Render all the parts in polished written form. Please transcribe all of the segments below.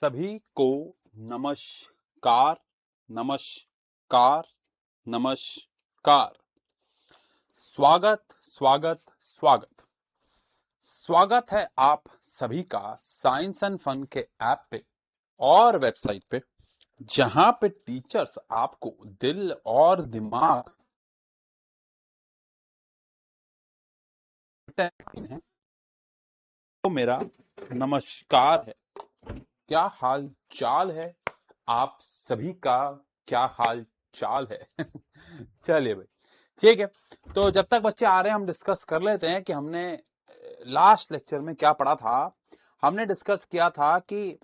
सभी को नमस्कार, नमस्कार, नमस्कार। स्वागत, स्वागत, स्वागत। स्वागत है आप सभी का साइंस एंड फन के ऐप पे और वेबसाइट पे, जहां पे टीचर्स आपको दिल और दिमाग है। तो मेरा नमस्कार है। क्या हाल चाल है आप सभी का? क्या हाल चाल है? चलिए भाई, ठीक है। तो जब तक बच्चे आ रहे हैं हम डिस्कस कर लेते हैं कि हमने लास्ट लेक्चर में क्या पढ़ा था। हमने डिस्कस किया था कि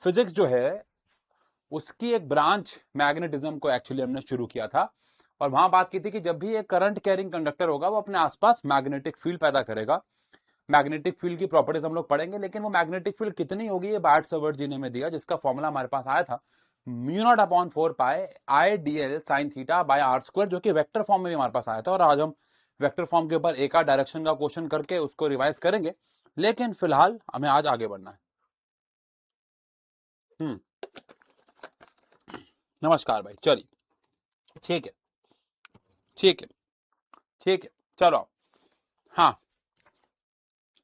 फिजिक्स जो है उसकी एक ब्रांच मैग्नेटिज्म को एक्चुअली हमने शुरू किया था, और वहां बात की थी कि जब भी एक करंट कैरिंग कंडक्टर होगा वो अपने आसपास मैग्नेटिक फील्ड पैदा करेगा। मैग्नेटिक फील्ड की प्रॉपर्टीज हम लोग पढ़ेंगे, लेकिन वो मैग्नेटिक फील्ड कितनी होगी ये बार्ट-सावर्त जी ने हमें दिया, जिसका फॉर्मूला हमारे पास आया था μ0/4 I dl sin theta by r square, जो कि वेक्टर फॉर्म में भी हमारे पास आया था। और आज हम वेक्टर फॉर्म के ऊपर एक आध डायरेक्शन का क्वेश्चन करके उसको रिवाइज करेंगे, लेकिन फिलहाल हमें आज आगे बढ़ना है। नमस्कार भाई, चलिए, ठीक है, ठीक है, ठीक है, चलो हाँ,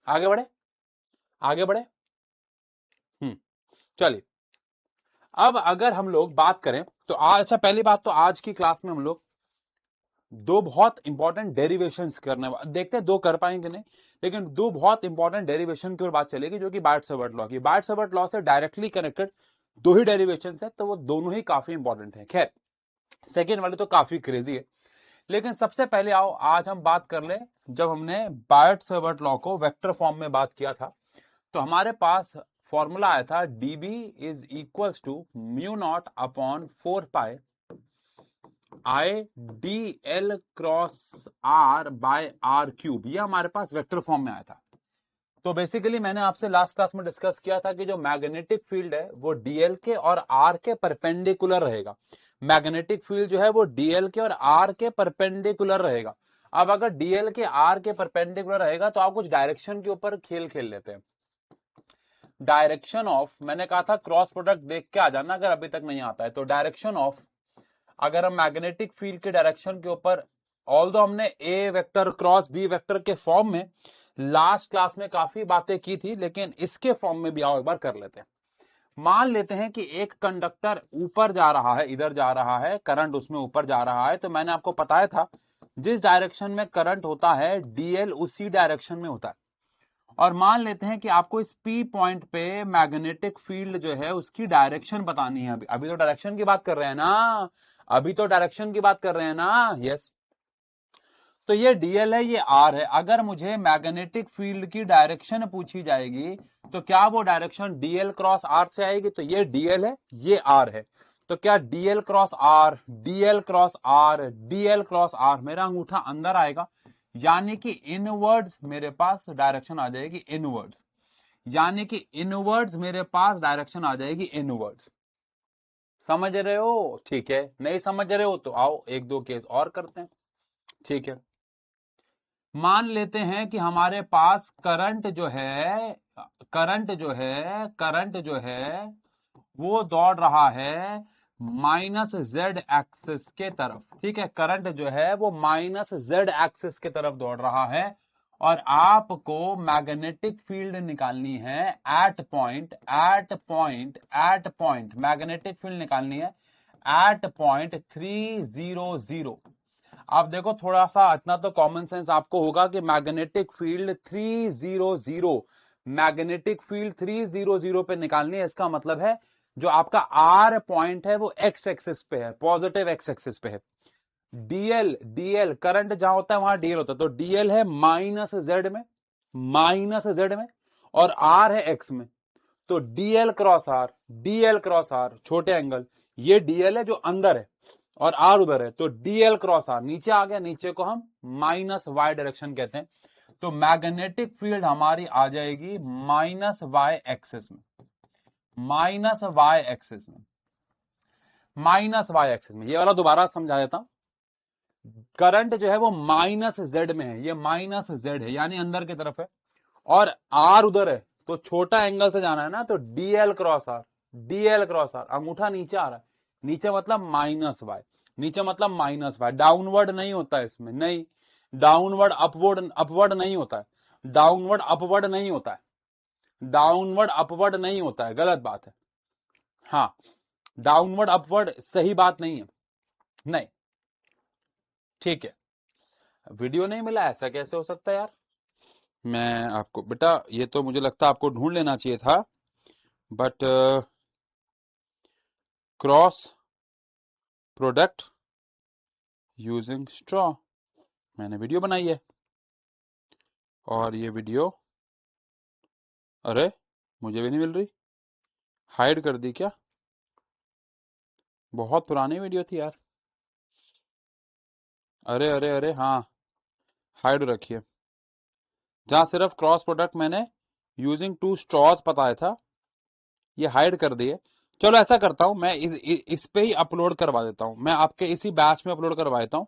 आगे बढ़े, आगे बढ़े। चलिए, अब अगर हम लोग बात करें तो आज, अच्छा पहली बात तो आज की क्लास में हम लोग दो बहुत इंपॉर्टेंट डेरिवेशंस करने देखते हैं, दो कर पाएंगे नहीं, लेकिन दो बहुत इंपॉर्टेंट डेरिवेशन की ओर बात चलेगी, जो कि बार्ट-सावर्त लॉ की। बार्ट-सावर्त लॉ से डायरेक्टली कनेक्टेड दो ही डेरिवेशंस है, तो वो दोनों ही काफी इंपॉर्टेंट है। खैर, सेकेंड वाली तो काफी क्रेजी है, लेकिन सबसे पहले आओ आज हम बात कर ले, जब हमने बार्ट-सावर्त लॉ को वेक्टर फॉर्म में बात किया था तो हमारे पास फॉर्मूला आया था dB is equal to μ0/4 I dl cross r by r cube. ये हमारे पास वेक्टर फॉर्म में आया था। तो बेसिकली मैंने आपसे लास्ट क्लास में डिस्कस किया था कि जो मैग्नेटिक फील्ड है वो dl के और r के परपेंडिकुलर रहेगा। मैग्नेटिक फील्ड जो है वो dl के और r के परपेंडिकुलर रहेगा। अब अगर dl के r के परपेंडिकुलर रहेगा तो आप कुछ डायरेक्शन के ऊपर खेल खेल लेते हैं। डायरेक्शन ऑफ, मैंने कहा था क्रॉस प्रोडक्ट देख के आ जाना अगर अभी तक नहीं आता है। तो डायरेक्शन ऑफ, अगर हम मैग्नेटिक फील्ड के डायरेक्शन के ऊपर, ऑल्दो हमने ए वेक्टर क्रॉस बी वेक्टर के फॉर्म में लास्ट क्लास में काफी बातें की थी, लेकिन इसके फॉर्म में भी आओ एक बार कर लेते हैं। मान लेते हैं कि एक कंडक्टर ऊपर जा रहा है, इधर जा रहा है, करंट उसमें ऊपर जा रहा है। तो मैंने आपको बताया था जिस डायरेक्शन में करंट होता है डीएल उसी डायरेक्शन में होता है। और मान लेते हैं कि आपको इस पी पॉइंट पे मैग्नेटिक फील्ड जो है उसकी डायरेक्शन बतानी है। अभी तो डायरेक्शन की बात कर रहे हैं ना, अभी तो डायरेक्शन की बात कर रहे हैं ना। यस, तो ये डीएल है, ये आर है। अगर मुझे मैग्नेटिक फील्ड की डायरेक्शन पूछी जाएगी तो क्या वो डायरेक्शन डीएल क्रॉस आर से आएगी? तो ये डीएल है, ये आर है। तो क्या dl cross r, dl cross r, dl cross r, मेरा अंगूठा अंदर आएगा, यानी कि इनवर्ड्स मेरे पास डायरेक्शन आ जाएगी इनवर्ड्स, यानी कि इनवर्ड्स मेरे पास डायरेक्शन आ जाएगी इनवर्ड्स। समझ रहे हो? ठीक है, नहीं समझ रहे हो तो आओ एक दो केस और करते हैं। ठीक है, मान लेते हैं कि हमारे पास करंट जो है, करंट जो है वो दौड़ रहा है माइनस जेड एक्सिस के तरफ। ठीक है, करंट जो है वो माइनस जेड एक्सिस के तरफ दौड़ रहा है, और आपको मैग्नेटिक फील्ड निकालनी है एट पॉइंट, मैग्नेटिक फील्ड निकालनी है एट पॉइंट 300। आप देखो, थोड़ा सा इतना तो कॉमन सेंस आपको होगा कि मैग्नेटिक फील्ड 300, मैग्नेटिक फील्ड 300 पे निकालनी है। इसका मतलब है जो आपका आर पॉइंट है वो एक्स एक्सिस पे है, पॉजिटिव एक्स एक्सिस पे है। डीएल करंट जहां होता है वहां डीएल होता है, तो डीएल है माइनस जेड में, और आर है एक्स में। तो डीएल क्रॉस आर छोटे एंगल, ये डीएल है जो अंदर है और आर उधर है, तो डीएल क्रॉस आर नीचे आ गया, नीचे को हम माइनस वाई डायरेक्शन कहते हैं। तो मैग्नेटिक फील्ड हमारी आ जाएगी माइनस वाई एक्सिस में, माइनस वाई एक्सिस में, माइनस वाई एक्सिस में। ये वाला दोबारा समझा देता हूं। करंट जो है वो माइनस जेड में है, ये माइनस जेड है यानी अंदर की तरफ है, और आर उधर है, तो छोटा एंगल से जाना है ना, तो dl cross r, dl cross r, अंगूठा नीचे आ रहा है, नीचे मतलब माइनस वाई, नीचे मतलब माइनस वाई, डाउनवर्ड नहीं होता है इसमें, नहीं, डाउनवर्ड अपवर्ड, अपवर्ड नहीं होता है, डाउनवर्ड अपवर्ड नहीं होता है, डाउनवर्ड अपवर्ड नहीं होता है, गलत बात है। हाँ, डाउनवर्ड अपवर्ड सही बात नहीं है, नहीं, ठीक है। वीडियो नहीं मिला, ऐसा कैसे हो सकता है यार? मैं आपको बेटा, ये तो मुझे लगता है आपको ढूंढ लेना चाहिए था, but cross product using straw, मैंने वीडियो बनाई है, और ये वीडियो, अरे मुझे भी नहीं मिल रही, हाइड कर दी क्या? बहुत पुरानी वीडियो थी यार। अरे अरे अरे, हाँ, हाइड रखिए, जहां सिर्फ क्रॉस प्रोडक्ट मैंने यूजिंग टू स्ट्रॉज बताया था, ये हाइड कर दिए। चलो ऐसा करता हूं, मैं इस पे ही अपलोड करवा देता हूं, मैं आपके इसी बैच में अपलोड करवा देता हूं,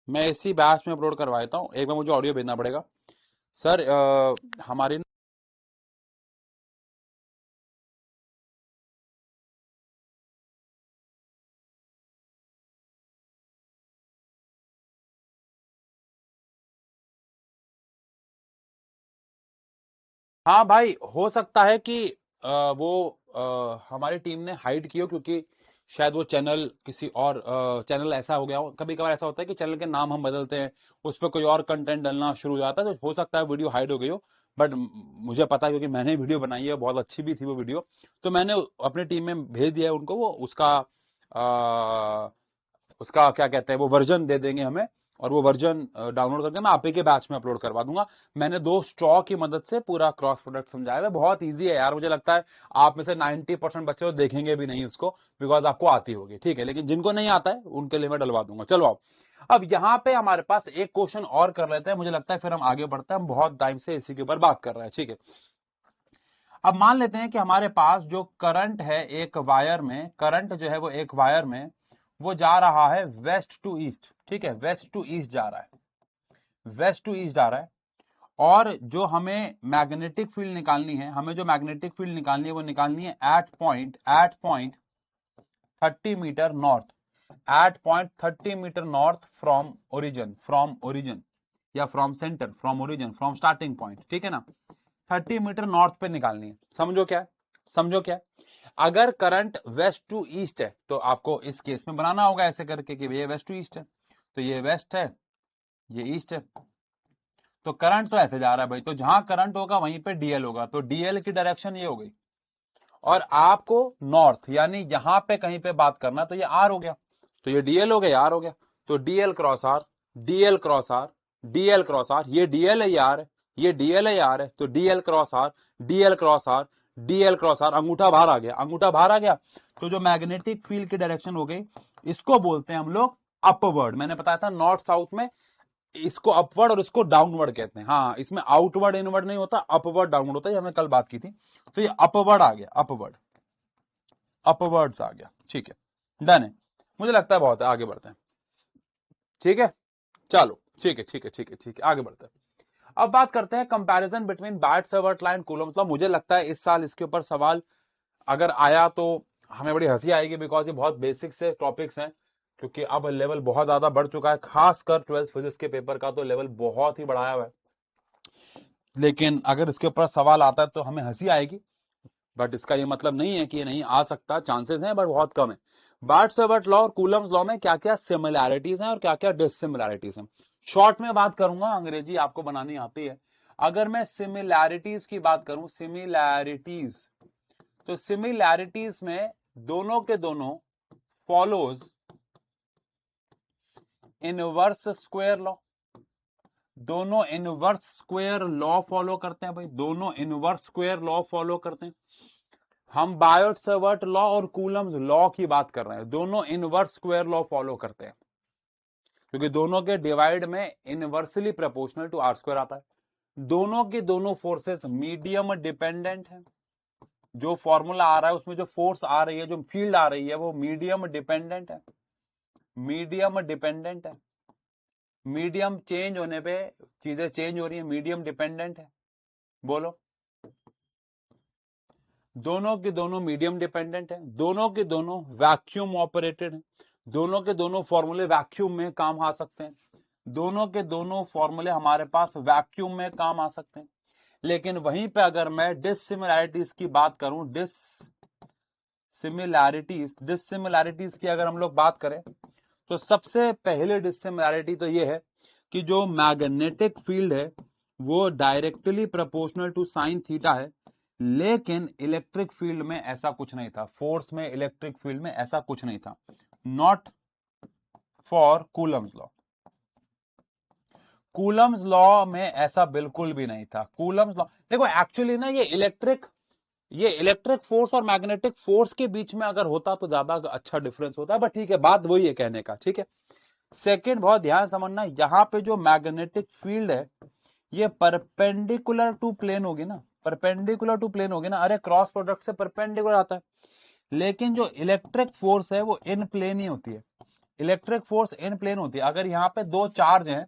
मैं इसी बैच में अपलोड करवा देता हूं। एक बार मुझे ऑडियो भेजना पड़ेगा सर, हमारी, हाँ भाई, हो सकता है कि वो हमारी टीम ने हाइड की हो, क्योंकि शायद वो चैनल किसी और चैनल ऐसा हो गया हो, कभी कभार ऐसा होता है कि चैनल के नाम हम बदलते हैं, उस पर कोई और कंटेंट डलना शुरू हो जाता है, तो हो सकता है वीडियो हाइड हो गई हो। बट मुझे पता है, क्योंकि मैंने वीडियो बनाई है, बहुत अच्छी भी थी वो वीडियो, तो मैंने अपनी टीम में भेज दिया है उनको, वो उसका क्या कहते हैं, वो वर्जन दे देंगे हमें, और वो वर्जन डाउनलोड करके मैं आप ही के बैच में अपलोड करवा दूंगा। मैंने 2 स्ट्रॉ की मदद से पूरा क्रॉस प्रोडक्ट समझाया है, बहुत इजी है यार, मुझे लगता है आप में से 90% बच्चे तो देखेंगे भी नहीं उसको, बिकॉज आपको आती होगी, ठीक है, लेकिन जिनको नहीं आता है उनके लिए मैं डलवा दूंगा। चलो आओ, अब यहाँ पे हमारे पास एक क्वेश्चन और कर लेते हैं, मुझे लगता है फिर हम आगे बढ़ते हैं, हम बहुत टाइम से इसी के ऊपर बात कर रहे हैं, ठीक है। अब मान लेते हैं कि हमारे पास जो करंट है एक वायर में, करंट जो है वो एक वायर में वो जा रहा है वेस्ट टू ईस्ट, ठीक है, वेस्ट टू ईस्ट जा रहा है, वेस्ट टू ईस्ट जा रहा है, और जो हमें मैग्नेटिक फील्ड निकालनी है, हमें जो मैग्नेटिक फील्ड निकालनी है वो निकालनी है at point 30 metre north, at point 30 metre north from origin या from centre, from origin, from starting point, ठीक है ना, 30 मीटर नॉर्थ पे निकालनी है। समझो क्या है, समझो क्या है, अगर करंट वेस्ट टू ईस्ट है तो आपको इस केस में बनाना होगा ऐसे करके कि ये वेस्ट टू ईस्ट है, तो ये वेस्ट है, ये ईस्ट है, तो करंट तो ऐसे जा रहा है भाई, तो जहां करंट होगा वहीं पे डीएल होगा, तो डीएल की डायरेक्शन ये हो गई, और आपको नॉर्थ यानी यहां पे कहीं पे बात करना, तो ये आर हो गया, तो ये डीएल हो गया, आर हो गया, तो dl cross r, dl cross r, dl cross r, ये डीएल है, ये आर है, ये डीएल है, ये आर है, तो dl cross r, dl cross r, dl cross r, अंगूठा बाहर आ गया, अंगूठा बाहर आ गया, तो जो मैग्नेटिक फील्ड की डायरेक्शन हो गई, इसको बोलते हैं हम लोग अपवर्ड। मैंने बताया था नॉर्थ साउथ में इसको अपवर्ड और इसको डाउनवर्ड कहते हैं, हाँ, इसमें आउटवर्ड इनवर्ड नहीं होता, अपवर्ड डाउनवर्ड होता है, हमने कल बात की थी, तो ये अपवर्ड आ गया, अपवर्ड, अपवर्ड्स आ गया, ठीक है, डन है, मुझे लगता है बहुत है, आगे बढ़ते हैं, ठीक है, चलो, ठीक है, ठीक है, ठीक है, ठीक है, आगे बढ़ते हैं। अब बात करते हैं comparison between BART Savart line coulomb, मतलब मुझे लगता है इस साल इसके ऊपर सवाल अगर आया तो हमें बड़ी हंसी आएगी, बिकॉज ये बहुत बेसिक से टॉपिक्स हैं, क्योंकि अब लेवल बहुत ज्यादा बढ़ चुका है, खासकर 12th फिजिक्स के पेपर का तो लेवल बहुत ही बढ़ाया हुआ है, लेकिन अगर इसके ऊपर सवाल आता है तो हमें हंसी आएगी, बट इसका ये मतलब नहीं है कि ये नहीं आ सकता, चांसेस हैं बट बहुत कम है। बार्ट सेवर्ट लॉ और कूलम्स लॉ में क्या क्या सिमिलैरिटीज हैं और क्या क्या डिससिमिलैरिटीज हैं, शॉर्ट में बात करूंगा, अंग्रेजी आपको बनानी आती है। अगर मैं सिमिलैरिटीज की बात करूं, सिमिलैरिटीज, तो सिमिलैरिटीज में दोनों के दोनों फॉलोज इनवर्स स्क्वायर लॉ, दोनों इनवर्स स्क्वायर लॉ फॉलो करते हैं भाई, दोनों इनवर्स स्क्वायर लॉ फॉलो करते हैं। हम बायोट सेवर्ट लॉ और कूलम्स लॉ की बात कर रहे हैं, दोनों इनवर्स स्क्वायर लॉ फॉलो करते हैं, क्योंकि दोनों के डिवाइड में inversely proportional to r square आता है। दोनों की दोनों फोर्सेस मीडियम डिपेंडेंट है, जो फॉर्मूला आ रहा है उसमें जो फोर्स आ रही है, जो फील्ड आ रही है, वो मीडियम डिपेंडेंट है, मीडियम डिपेंडेंट है, मीडियम चेंज होने पे चीजें चेंज हो रही है, मीडियम डिपेंडेंट है, बोलो, दोनों के दोनों मीडियम डिपेंडेंट है, दोनों के दोनों वैक्यूम ऑपरेटेड है, दोनों के दोनों फॉर्मूले वैक्यूम में काम आ सकते हैं, दोनों के दोनों फॉर्मूले हमारे पास वैक्यूम में काम आ सकते हैं। लेकिन वहीं पे अगर मैं डिससिमिलैरिटीज की बात करूं, डिससिमिलैरिटीज की अगर हम लोग बात करें, तो सबसे पहले डिससिमिलैरिटी तो ये है कि जो मैग्नेटिक फील्ड है वो directly proportional to sine theta है, लेकिन इलेक्ट्रिक फील्ड में ऐसा कुछ नहीं था, फोर्स में इलेक्ट्रिक फील्ड में ऐसा कुछ नहीं था, not for Coulomb's law. Coulomb's law में ऐसा बिल्कुल भी नहीं था। कूलम्स लॉ देखो एक्चुअली ना, ये इलेक्ट्रिक फोर्स और मैग्नेटिक फोर्स के बीच में अगर होता तो ज्यादा अच्छा डिफरेंस होता, बट ठीक है, बात वही है कहने का, ठीक है। सेकंड, बहुत ध्यान समझना, यहां पे जो मैग्नेटिक फील्ड है ये परपेंडिकुलर टू प्लेन होगी ना, परपेंडिकुलर टू प्लेन होगी ना, अरे क्रॉस प्रोडक्ट से परपेंडिकुलर आता है। लेकिन जो इलेक्ट्रिक फोर्स है वो इन प्लेन ही होती है, इलेक्ट्रिक फोर्स इन प्लेन होती है। अगर यहाँ पे दो चार्ज हैं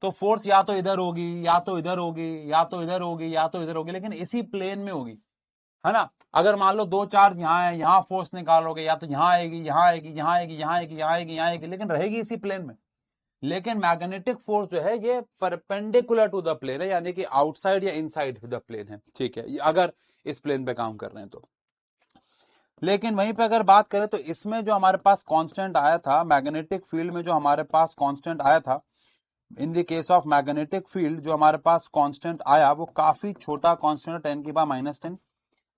तो फोर्स या तो इधर होगी, या तो इधर होगी, या तो इधर होगी, या तो इधर होगी, लेकिन इसी प्लेन में होगी, है ना। अगर मान लो दो चार्ज यहाँ है, यहाँ फोर्स निकालोगे, या तो यहाँ आएगी, यहाँ आएगी, यहाँ आएगी, यहाँ आएगी, यहाँ आएगी, यहाँ आएगी, लेकिन रहेगी इसी प्लेन में। लेकिन मैग्नेटिक फोर्स जो है ये परपेंडिकुलर टू द प्लेन है, यानी कि आउटसाइड या इनसाइड द प्लेन है, ठीक है, अगर इस प्लेन पे काम कर रहे हैं तो। लेकिन वहीं पे अगर बात करें तो इसमें जो हमारे पास कांस्टेंट आया था, मैग्नेटिक फील्ड में जो हमारे पास कांस्टेंट आया था, in the case of magnetic field जो हमारे पास कांस्टेंट आया वो काफी छोटा कांस्टेंट, 10⁻⁻10।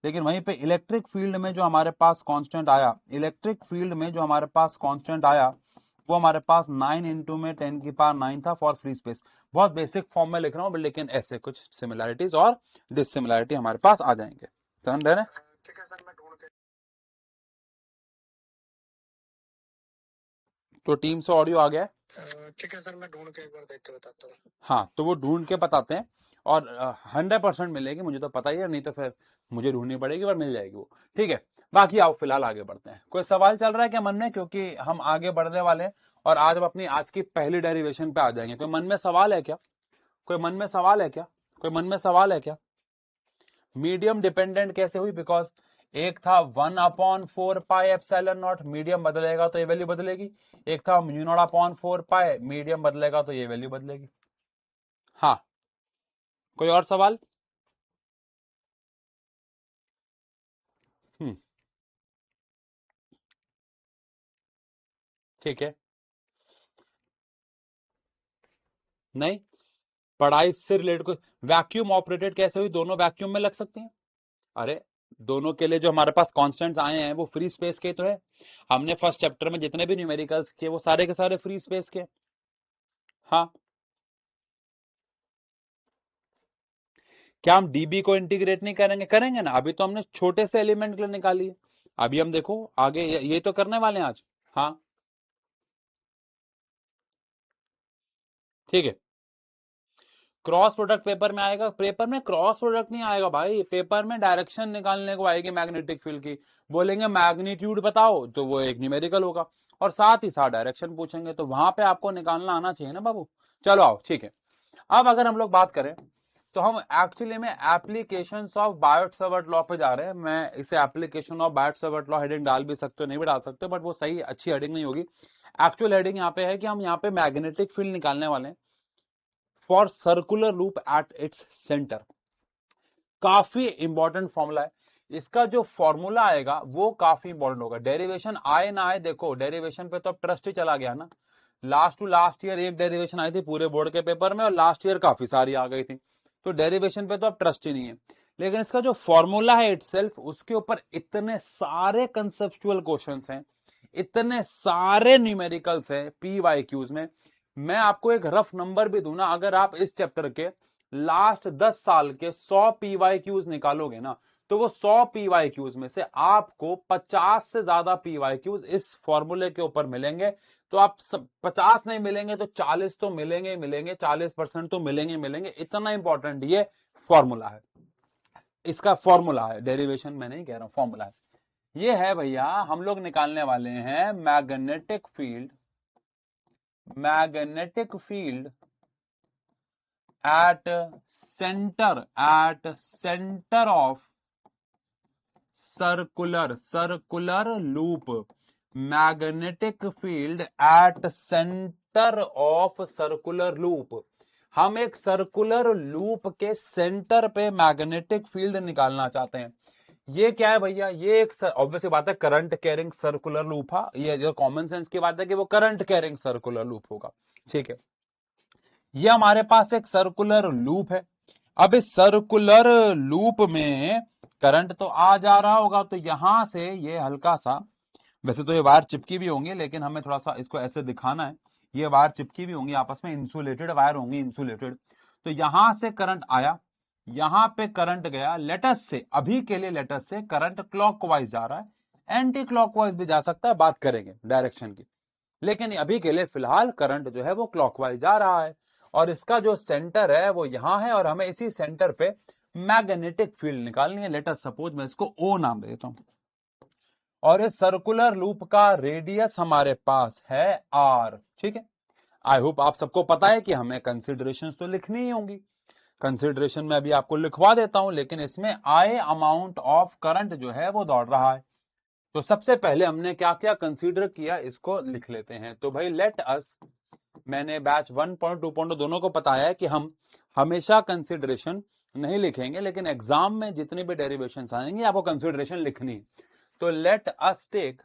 लेकिन वहीं पे इलेक्ट्रिक फील्ड में जो हमारे पास कांस्टेंट आया, इलेक्ट्रिक फील्ड में जो हमारे पास कांस्टेंट आया वो हमारे पास 9 इंटू में 10⁹ था फॉर फ्री स्पेस। बहुत बेसिक फॉर्म में लिख रहा हूं, लेकिन ऐसे कुछ सिमिलैरिटीज और डिससिमिलैरिटी हमारे पास आ जाएंगे, समझ रहे हैं? ठीक है सर, मैं ढूंढ के। तो टीम से ऑडियो आ गया है? ठीक है सर, मैं ढूंढ के एक बार देख के बताता हूँ। हाँ, तो वो ढूंढ के बताते हैं, और 100% मिलेगी, मुझे तो पता ही है, नहीं तो फिर मुझे ढूंढनी पड़ेगी, पर मिल जाएगी वो, ठीक है। बाकी आओ फिलहाल आगे बढ़ते हैं। कोई सवाल चल रहा है क्या मन में, क्योंकि हम आगे बढ़ने वाले हैं और आज हम अपनी आज की पहली डेरिवेशन पे आ जाएंगे। कोई मन में सवाल है क्या? कोई मन में सवाल है क्या? कोई मन में सवाल है क्या? मीडियम डिपेंडेंट कैसे हुई? बिकॉज एक था 1/4πε0, मीडियम बदलेगा तो ये वैल्यू बदलेगी। एक था μ0/4π, मीडियम बदलेगा तो ये वैल्यू बदलेगी। हाँ, कोई और सवाल? ठीक है, नहीं, पढ़ाई से रिलेटेड कोई वैक्यूम ऑपरेटेड कैसे हुई? दोनों वैक्यूम में लग सकती हैं। अरे दोनों के लिए जो हमारे पास कांस्टेंट्स आए हैं वो फ्री स्पेस के तो है। हमने फर्स्ट चैप्टर में जितने भी न्यूमेरिकल्स किए वो सारे के सारे फ्री स्पेस के। हाँ, क्या हम डीबी को इंटीग्रेट नहीं करेंगे? करेंगे ना, अभी तो हमने छोटे से एलिमेंट के लिए निकाली है। अभी हम देखो आगे ये तो करने वाले हैं आज। हाँ, ठीक है। क्रॉस प्रोडक्ट पेपर में आएगा? पेपर में क्रॉस प्रोडक्ट नहीं आएगा भाई, पेपर में डायरेक्शन निकालने को आएगी मैग्नेटिक फील्ड की। बोलेंगे मैग्नीट्यूड बताओ तो वो एक न्यूमेरिकल होगा, और साथ ही साथ डायरेक्शन पूछेंगे, तो वहां पे आपको निकालना आना चाहिए ना बाबू। चलो आओ, ठीक है। अब अगर हम लोग बात करें तो हम एक्चुअली में एप्लीकेशंस ऑफ बायोट-सावर्ट लॉ पे जा रहे हैं। मैं इसे application of Biot-Savart law heading डाल भी सकते हो, नहीं भी डाल सकते, बट वो सही अच्छी हेडिंग नहीं होगी। एक्चुअल हेडिंग यहाँ पे है कि हम यहाँ पे मैग्नेटिक फील्ड निकालने वाले हैं for circular loop eight its centre. काफी इंपॉर्टेंट फॉर्मूला है। इसका जो फॉर्मूला आएगा वो काफी इंपॉर्टेंट होगा। डेरिवेशन आए ना आए, देखो डेरिवेशन पे तो अब ट्रस्ट ही चला गया ना। लास्ट टू लास्ट ईयर एक डेरिवेशन आई थी पूरे बोर्ड के पेपर में, और लास्ट ईयर काफी सारी आ गई थी, तो डेरिवेशन पे तो अब ट्रस्ट ही नहीं है। लेकिन इसका जो फॉर्मूला है इटसेल्फ, उसके ऊपर इतने सारे कंसेप्चुअल क्वेश्चंस हैं, इतने सारे न्यूमेरिकल्स हैं PYQs में। मैं आपको एक रफ नंबर भी दूं ना, अगर आप इस चैप्टर के लास्ट 10 साल के 100 PYQs निकालोगे ना, तो वो 100 PYQs में से आपको 50 से ज्यादा PYQs इस फॉर्मूले के ऊपर मिलेंगे। तो आप 50 नहीं मिलेंगे तो 40 तो मिलेंगे ही मिलेंगे, 40% तो मिलेंगे मिलेंगे। इतना इंपॉर्टेंट ये फॉर्मूला है, इसका फॉर्मूला है, डेरिवेशन में नहीं कह रहा हूं, फॉर्मूला है। ये है भैया, हम लोग निकालने वाले हैं magnetic field, magnetic field at center of circular loop, magnetic field at centre of circular loop. हम एक सर्कुलर लूप के सेंटर पे मैग्नेटिक फील्ड निकालना चाहते हैं। ये क्या है भैया, ये एक ऑब्वियस बात है करंट कैरिंग सर्कुलर लूप है। ये जो कॉमन सेंस की बात है कि वो करंट कैरिंग सर्कुलर लूप होगा, ठीक है। ये हमारे पास एक सर्कुलर लूप है। अब इस सर्कुलर लूप में करंट तो आ जा रहा होगा, तो यहां से ये हल्का सा, वैसे तो ये वायर चिपकी भी होंगी लेकिन हमें थोड़ा सा इसको ऐसे दिखाना है, ये वायर चिपकी भी होंगी आपस में, इंसुलेटेड वायर होंगी, इंसुलेटेड। तो यहां से करंट आया, यहां पे करंट गया, लेटस से अभी के लिए लेटस से करंट क्लॉकवाइज जा रहा है, एंटी क्लॉकवाइज भी जा सकता है, बात करेंगे डायरेक्शन की, लेकिन अभी के लिए फिलहाल करंट जो है वो क्लॉकवाइज जा रहा है और इसका जो सेंटर है वो यहां है और हमें इसी सेंटर पे मैग्नेटिक फील्ड निकालनी है। लेट अस सपोज मैं इसको ओ नाम दे देता हूं और इस सर्कुलर लूप का रेडियस हमारे पास है आर, ठीक है। आई होप आप सबको पता है कि हमें कंसिडरेशन तो लिखनी ही होंगी। कंसिडरेशन में अभी आपको लिखवा देता हूं, लेकिन इसमें आई अमाउंट ऑफ करंट जो है वो दौड़ रहा है। तो सबसे पहले हमने क्या क्या कंसीडर किया इसको लिख लेते हैं। तो भाई लेट अस, मैंने बैच 1.2 दोनों को बताया है कि हम हमेशा कंसीडरेशन नहीं लिखेंगे, लेकिन एग्जाम में जितने भी डेरिवेशंस आएंगे आपको कंसीडरेशन लिखनी है। तो let us take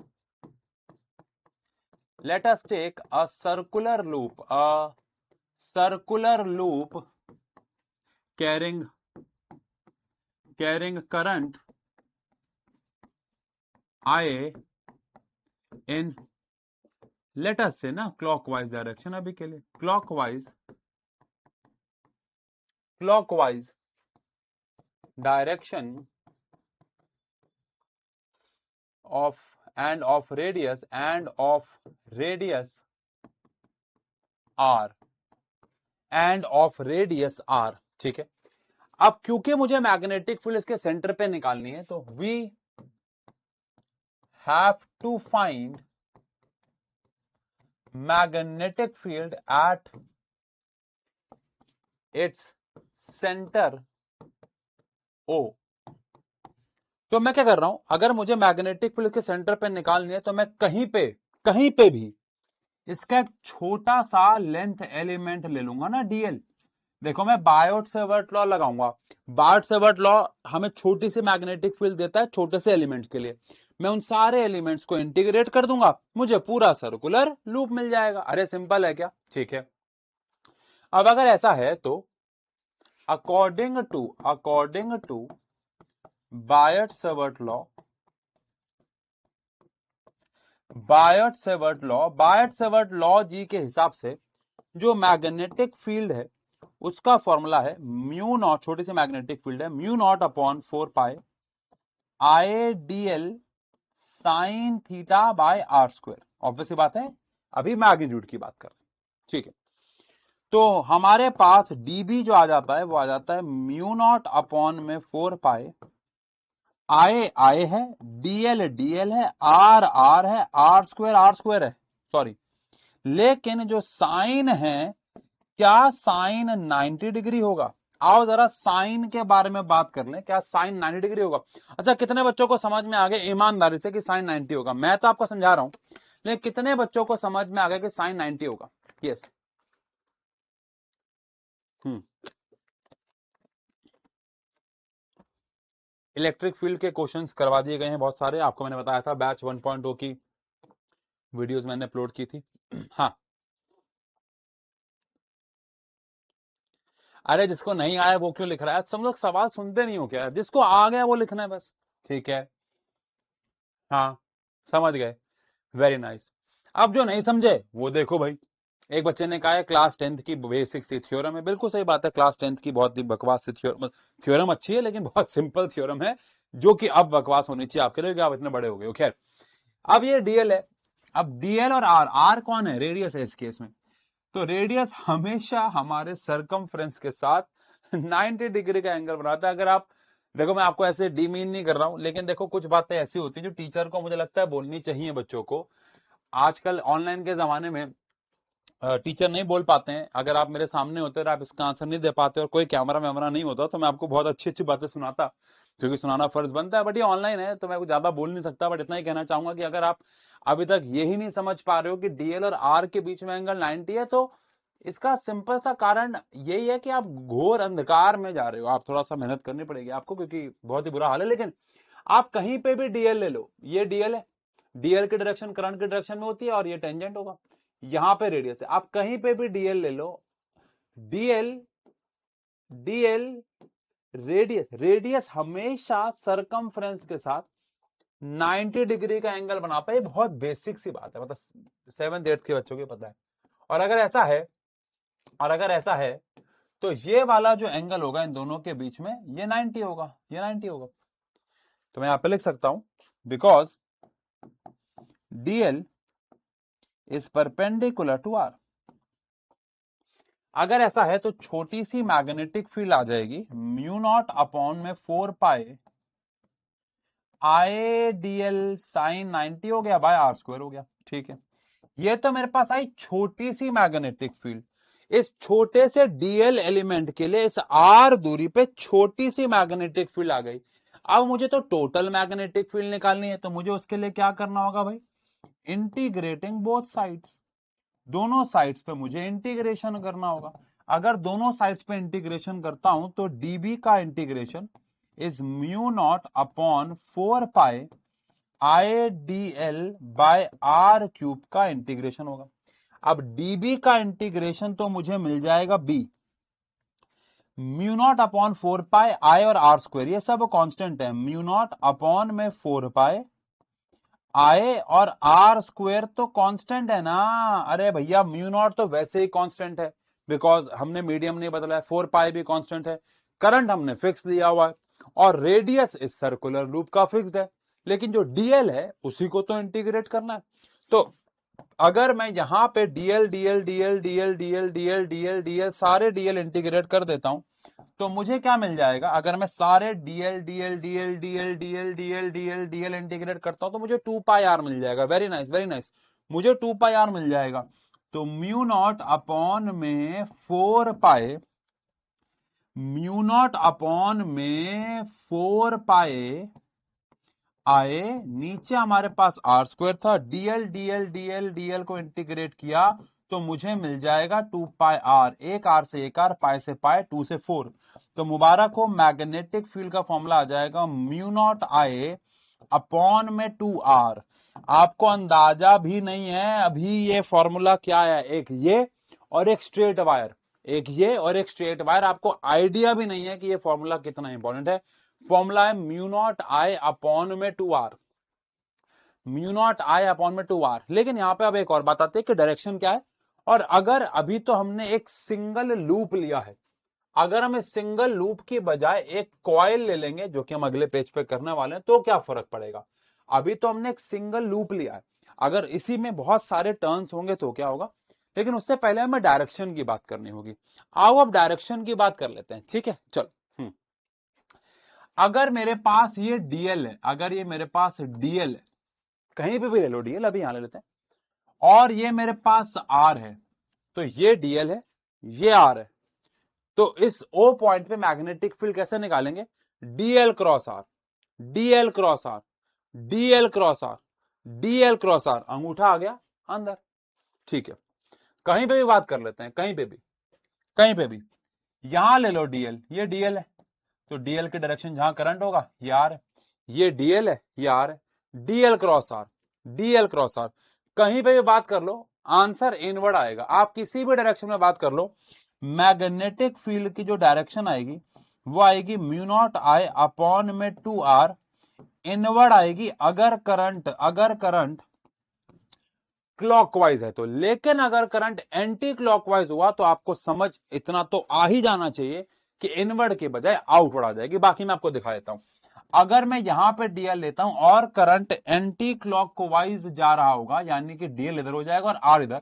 a circular loop carrying current I in, let us say ना clockwise डायरेक्शन, अभी के लिए clockwise direction of radius r, ठीक है। अब क्योंकि मुझे मैग्नेटिक फील्ड इसके सेंटर पे निकालनी है, तो we have to find magnetic field at its centre O. तो मैं क्या कर रहा हूं, अगर मुझे मैग्नेटिक फील्ड के सेंटर पे निकालनी है तो मैं कहीं पे भी इसका एक छोटा सा लेंथ एलिमेंट ले लूंगा ना, डीएल। देखो मैं बायोट-सेवर्ट लॉ लगाऊंगा। बायोट-सेवर्ट लॉ हमें छोटी सी मैग्नेटिक फील्ड देता है छोटे से एलिमेंट के लिए। मैं उन सारे एलिमेंट्स को इंटीग्रेट कर दूंगा, मुझे पूरा सर्कुलर लूप मिल जाएगा। अरे सिंपल है क्या, ठीक है। अब अगर ऐसा है तो अकॉर्डिंग टू बायोट-सेवर्ट लॉ जी के हिसाब से जो मैग्नेटिक फील्ड है उसका फॉर्मूला है म्यू नॉट, छोटी सी मैग्नेटिक फील्ड है, mu naught upon 4 pi I d l sine theta by r square. Obvious बात है, अभी मैग्नीट्यूड की बात कर रहे हैं, ठीक है। तो हमारे पास डीबी जो आ जाता है वो आ जाता है म्यू नॉट अपॉन में 4 पाई आई है, डीएल है, आर है, आर स्क्वायर है, सॉरी। लेकिन जो साइन है, क्या साइन 90 डिग्री होगा? आओ जरा साइन के बारे में बात कर लें, क्या साइन 90 डिग्री होगा? अच्छा, कितने बच्चों को समझ में आ गया ईमानदारी से कि साइन 90 होगा? मैं तो आपको समझा रहा हूं, लेकिन कितने बच्चों को समझ में आ गया कि साइन 90 होगा? यस। इलेक्ट्रिक फील्ड के क्वेश्चंस करवा दिए गए हैं बहुत सारे, आपको मैंने बताया था बैच 1.2 की वीडियोस मैंने अपलोड की थी। हाँ, अरे जिसको नहीं आया वो क्यों लिख रहा है? सब लोग सवाल सुनते नहीं हो क्या? जिसको आ गया वो लिखना है बस, ठीक है। हाँ, समझ गए, वेरी नाइस। अब जो नहीं समझे वो देखो भाई, एक बच्चे ने कहा है क्लास 10th की बेसिक सी थ्योरम है। बिल्कुल सही बात है, क्लास 10th की बहुत ही बकवास सी थ्योरम अच्छी है, लेकिन बहुत सिंपल थ्योरम है जो कि अब बकवास होनी चाहिए आपके लिए, आप इतने बड़े हो गए। खैर, अब ये डीएल है। अब डीएल और आर कौन है? रेडियस है इस केस में। तो रेडियस हमेशा हमारे सरकमफ्रेंस के साथ 90 डिग्री का एंगल बनाता है। अगर आप देखो, मैं आपको ऐसे डीमीन नहीं कर रहा हूं, लेकिन देखो कुछ बातें ऐसी होती हैं जो टीचर को मुझे लगता है बोलनी चाहिए बच्चों को। आजकल ऑनलाइन के जमाने में टीचर नहीं बोल पाते हैं। अगर आप मेरे सामने होते और आप इसका आंसर नहीं दे पाते और कोई कैमरा वैमरा नहीं होता तो मैं आपको बहुत अच्छी अच्छी बातें सुनाता। क्योंकि सुनाना फर्ज बनता है, बट ये ऑनलाइन है तो मैं कुछ ज्यादा बोल नहीं सकता। बट इतना ही कहना चाहूंगा कि अगर आप अभी तक यही नहीं समझ पा रहे हो कि डीएल और आर के बीच में एंगल 90 है, तो इसका सिंपल सा कारण यही है कि आप घोर अंधकार में जा रहे हो। आप थोड़ा सा मेहनत करनी पड़ेगी आपको, क्योंकि बहुत ही बुरा हाल है। लेकिन आप कहीं पे भी डीएल ले लो, ये डीएल है, डीएल की डायरेक्शन करंट की डायरेक्शन में होती है और ये टेंजेंट होगा, यहां पे रेडियस है। आप कहीं पे भी डीएल ले लो, डीएल डीएल रेडियस, रेडियस हमेशा सरकमफ्रेंस के साथ 90 डिग्री का एंगल बनाता है। ये बहुत बेसिक सी बात है, मतलब 7th 8th के बच्चों को पता है। और अगर ऐसा है तो ये वाला जो एंगल होगा इन दोनों के बीच में, ये 90 होगा, ये 90 होगा। तो मैं यहां पे लिख सकता हूं, because dl is perpendicular to r. अगर ऐसा है तो छोटी सी मैग्नेटिक फील्ड आ जाएगी, म्यू नॉट अपॉन में 4 पाई आई डीएल साइन 90 हो गया बाय आर स्क्वायर हो गया। ठीक है, ये तो मेरे पास आई छोटी सी मैग्नेटिक फील्ड। इस छोटे से डीएल एलिमेंट के लिए इस आर दूरी पे छोटी सी मैग्नेटिक फील्ड आ गई। अब मुझे तो टोटल मैग्नेटिक फील्ड निकालनी है, तो मुझे उसके लिए क्या करना होगा भाई, इंटीग्रेटिंग बोथ साइड्स। दोनों साइड्स पे मुझे इंटीग्रेशन करना होगा। अगर दोनों साइड्स पे इंटीग्रेशन करता हूं तो डीबी का integration is mu naught upon 4 pi I d l by r cube का इंटीग्रेशन होगा। अब डीबी का इंटीग्रेशन तो मुझे मिल जाएगा B, mu naught upon 4 pi I और आर स्क्वायर, ये सब कांस्टेंट है। म्यू नॉट अपॉन में 4 पाई आई और आर स्क्वायर तो कांस्टेंट है ना। अरे भैया म्यू नॉट तो वैसे ही कांस्टेंट है, बिकॉज हमने मीडियम नहीं बदला है। 4 पाई भी कांस्टेंट है, करंट हमने फिक्स दिया हुआ है, और रेडियस इस सर्कुलर लूप का फिक्स्ड है। लेकिन जो डीएल है उसी को तो इंटीग्रेट करना है। तो अगर मैं यहां पे DL DL DL DL DL DL DL DL सारे डीएल इंटीग्रेट कर देता हूं, तो मुझे क्या मिल जाएगा, अगर मैं सारे DL DL DL DL DL DL DL DL integrate करता हूं तो मुझे 2 पाई आर मिल जाएगा। वेरी नाइस, वेरी नाइस, मुझे 2 पाई आर मिल जाएगा। तो म्यू नॉट अपॉन में 4 पाई, म्यू नॉट अपॉन में 4 पाई आए, नीचे हमारे पास आर स्क्वायर था, डीएल डीएल डीएल डीएल को इंटीग्रेट किया तो मुझे मिल जाएगा 2 पाई आर, एक आर से एक आर, पाई से पाई, 2 से 4। तो मुबारक हो, मैग्नेटिक फील्ड का फॉर्मूला आ जाएगा म्यू नॉट आई अपॉन में 2 आर। आपको अंदाजा भी नहीं है अभी ये फॉर्मूला क्या है, एक ये और एक स्ट्रेट वायर, एक ये और एक स्ट्रेट वायर। आपको आइडिया भी नहीं है कि ये फॉर्मूला कितना इंपॉर्टेंट है। फॉर्मूला है म्यू नॉट आई अपॉन में 2 r, mu naught I upon में 2 आर। लेकिन यहां पे अब एक और बात आती है कि डायरेक्शन क्या है। और अगर अभी तो हमने एक सिंगल लूप लिया है, अगर हम इस सिंगल लूप की बजाय एक कॉइल ले लेंगे, जो कि हम अगले पेज पे करने वाले हैं, तो क्या फर्क पड़ेगा। अभी तो हमने एक सिंगल लूप लिया है, अगर इसी में बहुत सारे टर्न्स होंगे तो क्या होगा। लेकिन उससे पहले हमें डायरेक्शन की बात करनी होगी। आओ अब डायरेक्शन की बात कर लेते हैं, ठीक है। चलो, अगर मेरे पास ये डीएल है, अगर ये मेरे पास डीएल है, कहीं पे भी ले लो डीएल, अभी यहां ले लेते हैं, और ये मेरे पास आर है, तो ये डीएल है, ये आर है, तो इस ओ पॉइंट पे मैग्नेटिक फील्ड कैसे निकालेंगे, dl cross r, dl cross r, dl cross r, dl cross r, अंगूठा आ गया अंदर। ठीक है, कहीं पे भी बात कर लेते हैं, कहीं पे भी, कहीं पे भी, यहां ले लो डीएल, ये डीएल है, तो डीएल की डायरेक्शन जहां करंट होगा ये आर है, ये डीएल है, ये आर है, dl cross r, dl cross r, कहीं पे भी बात कर लो आंसर इनवर्ड आएगा। आप किसी भी डायरेक्शन में बात कर लो, मैग्नेटिक फील्ड की जो डायरेक्शन आएगी वो आएगी म्यू नॉट आई अपॉन में 2 आर, इनवर्ड आएगी अगर करंट क्लॉकवाइज है तो। लेकिन अगर करंट एंटी क्लॉकवाइज हुआ तो आपको समझ इतना तो आ ही जाना चाहिए कि इनवर्ड के बजाय आउटवर्ड आ जाएगी। बाकी मैं आपको दिखा देता हूं, अगर मैं यहां पे डीएल लेता हूं और करंट एंटी क्लॉकवाइज जा रहा होगा, यानी कि डीएल इधर हो जाएगा और आर इधर,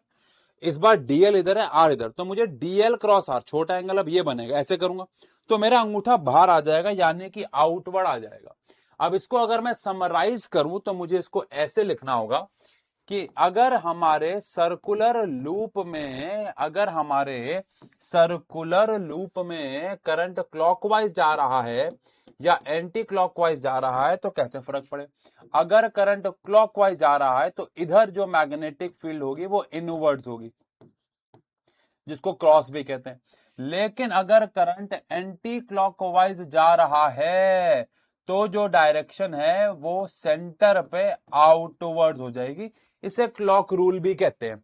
इस बार डीएल इधर है आर इधर, तो मुझे डीएल क्रॉस आर, छोटा एंगल अब ये बनेगा, ऐसे करूंगा तो मेरा अंगूठा बाहर आ जाएगा, यानी कि आउटवर्ड आ जाएगा। अब इसको अगर मैं समराइज करूं तो मुझे इसको ऐसे लिखना होगा कि अगर हमारे सर्कुलर लूप में करंट क्लॉकवाइज जा रहा है, या एंटी क्लॉकवाइज जा रहा है तो कैसे फर्क पड़े। अगर करंट क्लॉकवाइज जा रहा है तो इधर जो मैग्नेटिक फील्ड होगी वो इनवर्ड्स होगी, जिसको क्रॉस भी कहते हैं। लेकिन अगर करंट एंटी क्लॉकवाइज जा रहा है तो जो डायरेक्शन है वो सेंटर पे आउटवर्ड्स हो जाएगी। इसे क्लॉक रूल भी कहते हैं,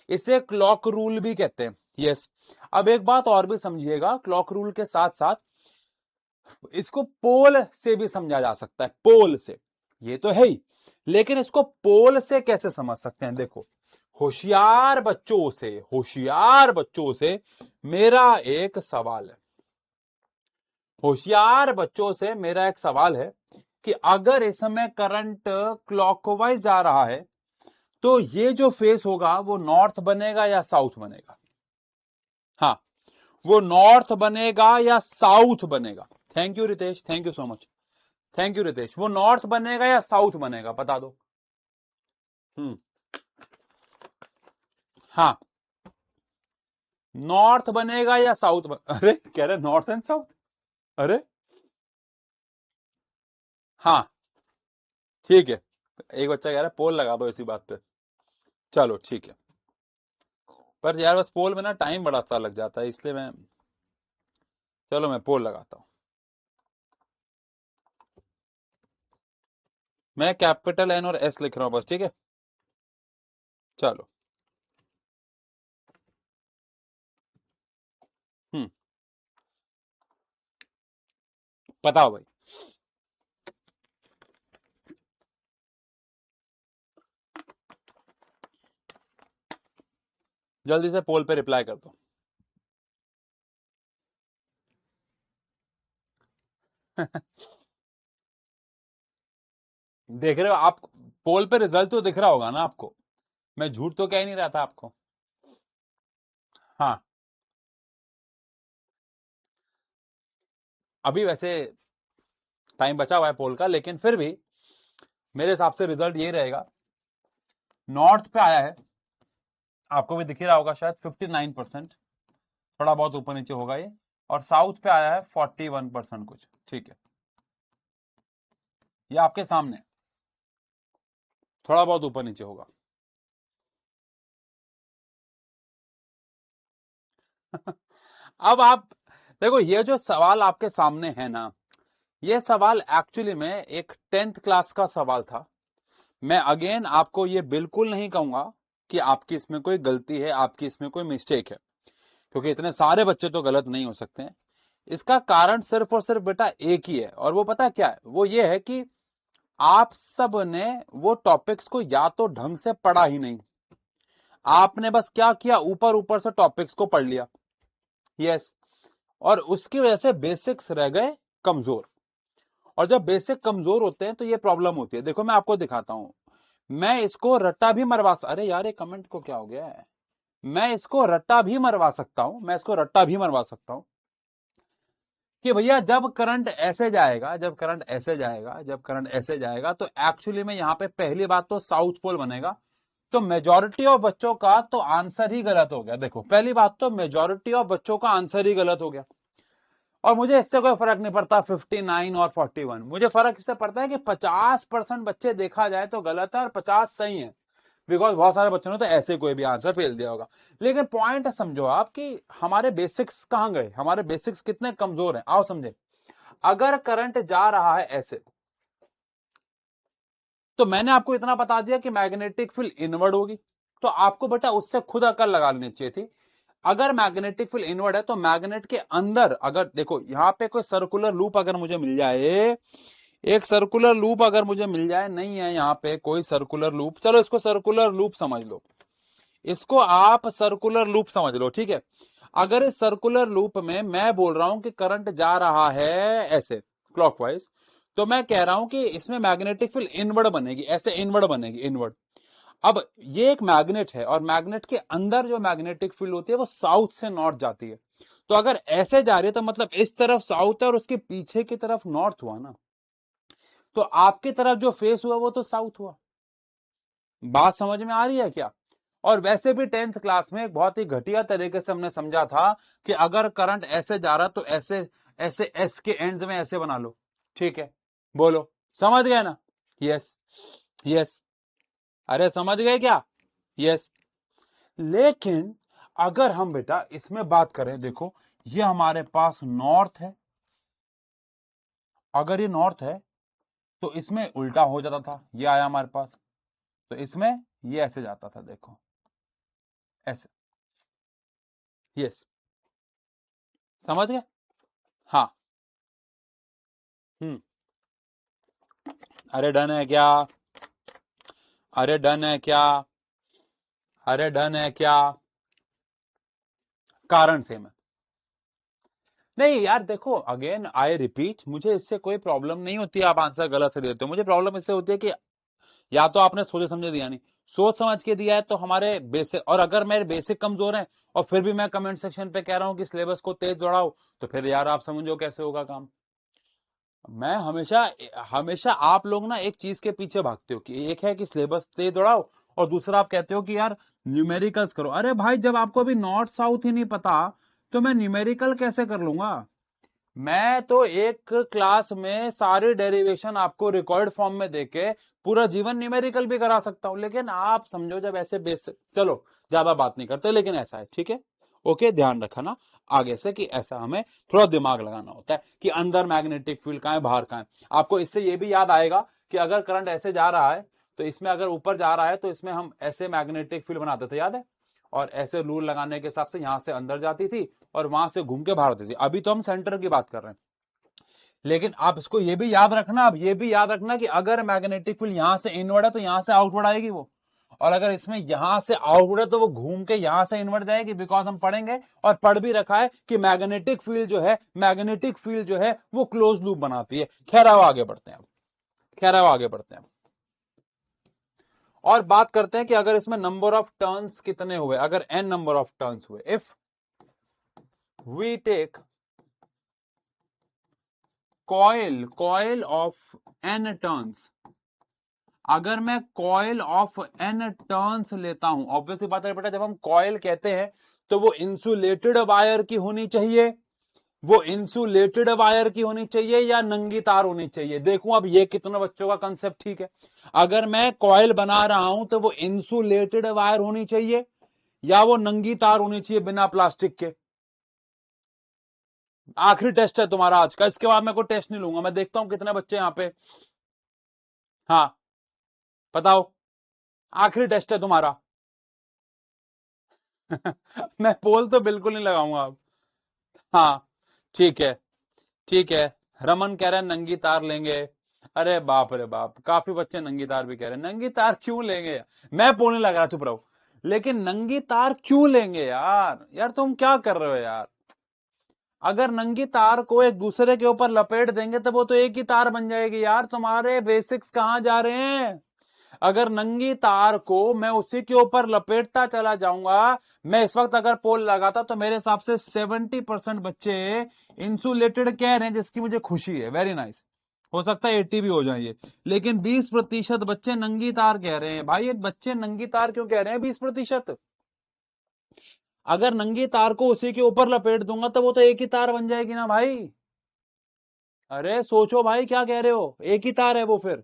इसे क्लॉक रूल भी कहते हैं। यस, अब एक बात और भी समझिएगा, क्लॉक रूल के साथ साथ इसको पोल से भी समझा जा सकता है। पोल से, ये तो है ही, लेकिन इसको पोल से कैसे समझ सकते हैं। देखो, होशियार बच्चों से मेरा एक सवाल है, होशियार बच्चों से मेरा एक सवाल है कि अगर इस समय करंट क्लॉकवाइज जा रहा है तो ये जो फेस होगा वो नॉर्थ बनेगा या साउथ बनेगा। हाँ, वो नॉर्थ बनेगा या साउथ बनेगा। Thank you Ritesh, thank you so much, thank you Ritesh. वो नॉर्थ बनेगा या साउथ बनेगा, बता दो। हाँ, नॉर्थ बनेगा या अरे कह रहे नॉर्थ एंड साउथ। अरे हाँ, ठीक है, एक बच्चा कह रहा है पोल लगा दो इसी बात पे। चलो ठीक है, पर यार बस पोल में ना टाइम बड़ा सा लग जाता है, इसलिए चलो मैं पोल लगाता हूं। मैं कैपिटल एन और एस लिख रहा हूं बस, ठीक है। चलो, बताओ भाई। जल्दी से पोल पे रिप्लाई कर दो। देख रहे हो आप, पोल पे रिजल्ट तो दिख रहा होगा ना आपको, मैं झूठ तो कह ही नहीं रहा था आपको। हाँ, अभी वैसे टाइम बचा हुआ है पोल का, लेकिन फिर भी मेरे हिसाब से रिजल्ट यही रहेगा। नॉर्थ पे आया है, आपको भी दिख ही रहा होगा शायद 59%, थोड़ा बहुत ऊपर नीचे होगा ये। और साउथ पे आया है 41% कुछ, ठीक है, ये आपके सामने थोड़ा बहुत ऊपर नीचे होगा। अब आप देखो, ये जो सवाल आपके सामने है ना, ये सवाल एक्चुअली में एक 10th क्लास का सवाल था। मैं अगेन आपको ये बिल्कुल नहीं कहूंगा कि आपकी इसमें कोई गलती है, आपकी इसमें कोई मिस्टेक है, क्योंकि इतने सारे बच्चे तो गलत नहीं हो सकते हैं। इसका कारण सिर्फ और सिर्फ बेटा एक ही है, और वो पता क्या है, वो ये है कि आप सब ने वो टॉपिक्स को या तो ढंग से पढ़ा ही नहीं, आपने बस क्या किया, ऊपर ऊपर से टॉपिक्स को पढ़ लिया। यस, और उसकी वजह से बेसिक्स रह गए कमजोर, और जब बेसिक कमजोर होते हैं तो ये प्रॉब्लम होती है। देखो मैं आपको दिखाता हूं, मैं इसको रट्टा भी मरवा, अरे यार ये कमेंट को क्या हो गया है, मैं इसको रट्टा भी मरवा सकता हूं, मैं इसको रट्टा भी मरवा सकता हूं कि भैया जब करंट ऐसे जाएगा, जब करंट ऐसे जाएगा, जब करंट ऐसे जाएगा, तो एक्चुअली में यहां पे पहली बात तो साउथ पोल बनेगा। तो मेजॉरिटी ऑफ बच्चों का तो आंसर ही गलत हो गया। देखो पहली बात तो मेजॉरिटी ऑफ बच्चों का आंसर ही गलत हो गया, और मुझे इससे कोई फर्क नहीं पड़ता 59 और 41, मुझे फर्क इससे पड़ता है कि 50% बच्चे देखा जाए तो गलत है और 50 सही है, बिकॉज बहुत सारे बच्चों ने तो ऐसे कोई भी आंसर फेल दिया होगा। लेकिन पॉइंट समझो आप कि हमारे बेसिक्स कहां गए, हमारे बेसिक्स कितने कमजोर हैं, आओ समझे। अगर करंट जा रहा है ऐसे, तो मैंने आपको इतना बता दिया कि मैग्नेटिक फील्ड इनवर्ड होगी, तो आपको बेटा उससे खुद अकल लगा लेनी चाहिए थी। अगर मैग्नेटिक फील्ड इनवर्ड है तो मैग्नेट के अंदर, अगर देखो यहां पे कोई सर्कुलर लूप अगर मुझे मिल जाए, एक सर्कुलर लूप अगर मुझे मिल जाए, नहीं है यहां पे कोई सर्कुलर लूप, चलो इसको सर्कुलर लूप समझ लो, इसको आप सर्कुलर लूप समझ लो, ठीक है। अगर इस सर्कुलर लूप में मैं बोल रहा हूं कि करंट जा रहा है ऐसे क्लॉकवाइज, तो मैं कह रहा हूं कि इसमें मैग्नेटिक फील्ड इनवर्ड बनेगी, ऐसे इनवर्ड बनेगी, इनवर्ड। अब ये एक मैग्नेट है, और मैग्नेट के अंदर जो मैग्नेटिक फील्ड होती है वो साउथ से नॉर्थ जाती है। तो अगर ऐसे जा रही है तो मतलब इस तरफ साउथ है और उसके पीछे की तरफ नॉर्थ हुआ ना, तो आपकी तरफ जो फेस हुआ वो तो साउथ हुआ। बात समझ में आ रही है क्या। और वैसे भी 10th क्लास में एक बहुत ही घटिया तरीके से हमने समझा था कि अगर करंट ऐसे जा रहा तो ऐसे ऐसे एस के एंड्स में ऐसे बना लो, ठीक है, बोलो समझ गए ना? यस यस, अरे समझ गए क्या? यस। लेकिन अगर हम बेटा इसमें बात करें, देखो ये हमारे पास नॉर्थ है, अगर ये नॉर्थ है तो इसमें उल्टा हो जाता था, ये आया हमारे पास, तो इसमें ये ऐसे जाता था, देखो ऐसे। यस, समझ गए? हाँ। हम्म। अरे डन है क्या? अरे डन है क्या? अरे डन है क्या? कारण सेम है। नहीं यार देखो, अगेन आई रिपीट, मुझे इससे कोई प्रॉब्लम नहीं होती आप आंसर गलत से देते हो, मुझे प्रॉब्लम इससे होती है कि या तो आपने सोचे समझे दिया नहीं, सोच समझ के दिया है तो हमारे बेसिक, और अगर मेरे बेसिक कमजोर हैं और फिर भी मैं कमेंट सेक्शन पे कह रहा हूं कि सिलेबस को तेज बढ़ाओ, तो फिर यार आप समझो कैसे होगा काम। मैं हमेशा हमेशा आप लोग ना एक चीज के पीछे भागते हो कि एक है कि सिलेबस तेज बढ़ाओ, और दूसरा आप कहते हो कि यार न्यूमेरिकल्स करो। अरे भाई जब आपको अभी नॉर्थ साउथ ही नहीं पता तो मैं न्यूमेरिकल कैसे कर लूंगा? मैं तो एक क्लास में सारी डेरिवेशन आपको रिकॉर्ड फॉर्म में देके पूरा जीवन न्यूमेरिकल भी करा सकता हूं, लेकिन आप समझो जब ऐसे बेसिक, चलो ज्यादा बात नहीं करते, लेकिन ऐसा है, ठीक है, ओके, ध्यान रखना आगे से कि ऐसा हमें थोड़ा दिमाग लगाना होता है कि अंदर मैग्नेटिक फील्ड कहां है, बाहर कहां है। आपको इससे ये भी याद आएगा कि अगर करंट ऐसे जा रहा है तो इसमें अगर ऊपर जा रहा है तो इसमें हम ऐसे मैग्नेटिक फील्ड बनाते थे, याद है? और ऐसे रूल लगाने के हिसाब से यहां से अंदर जाती थी और वहां से घूम के बाहर होती थी। अभी तो हम सेंटर की बात कर रहे हैं, लेकिन आप इसको ये भी याद रखना, अब ये भी याद रखना कि अगर मैग्नेटिक फील्ड यहां से इनवर्ड है तो यहां से आउटवर्ड आएगी वो, और अगर इसमें यहां से आउटवर्ड है तो वो घूम के यहां से इनवर्ड जाएगी, बिकॉज हम पढ़ेंगे और पढ़ भी रखा है कि मैग्नेटिक फील्ड जो है, मैग्नेटिक फील्ड जो है वो क्लोज लूप बनाती है। खैर अब आगे बढ़ते हैं, खैर अब आगे बढ़ते हैं और बात करते हैं कि अगर इसमें नंबर ऑफ टर्न्स कितने हुए, अगर n नंबर ऑफ टर्न्स हुए, if we take coil of n turns, अगर मैं कॉइल ऑफ n टर्न्स लेता हूं, ऑब्वियसली बात है बेटा, जब हम कॉइल कहते हैं तो वो इंसुलेटेड वायर की होनी चाहिए, वो इंसुलेटेड वायर की होनी चाहिए या नंगी तार होनी चाहिए? देखूं अब ये कितने बच्चों का कंसेप्ट ठीक है। अगर मैं कॉइल बना रहा हूं तो वो इंसुलेटेड वायर होनी चाहिए या वो नंगी तार होनी चाहिए बिना प्लास्टिक के? आखिरी टेस्ट है तुम्हारा आज का, इसके बाद मैं कोई टेस्ट नहीं लूंगा, मैं देखता हूं कितने बच्चे यहां पे। हाँ बताओ, आखिरी टेस्ट है तुम्हारा। मैं पोल तो बिल्कुल नहीं लगाऊंगा अब। हाँ ठीक है, ठीक है। रमन कह रहे हैं नंगी तार लेंगे। अरे बाप रे बाप, काफी बच्चे नंगी तार भी कह रहे हैं, नंगी तार क्यों लेंगे? मैं पोल नहीं लगा रहा, चुप रहो। लेकिन नंगी तार क्यों लेंगे यार? यार तुम क्या कर रहे हो यार? अगर नंगी तार को एक दूसरे के ऊपर लपेट देंगे तो वो तो एक ही तार बन जाएगी यार, तुम्हारे बेसिक्स कहां जा रहे हैं? अगर नंगी तार को मैं उसी के ऊपर लपेटता चला जाऊंगा, मैं इस वक्त अगर पोल लगाता तो मेरे हिसाब से 70% बच्चे इंसुलेटेड कह रहे हैं, जिसकी मुझे खुशी है, वेरी नाइस। हो सकता है 80 भी हो जाए ये, लेकिन 20% बच्चे नंगी तार कह रहे हैं। भाई ये बच्चे नंगी तार क्यों कह रहे हैं 20%? अगर नंगी तार को उसी के ऊपर लपेट दूंगा तो वो तो एक ही तार बन जाएगी ना भाई। अरे सोचो भाई, क्या कह रहे हो, एक ही तार है वो फिर।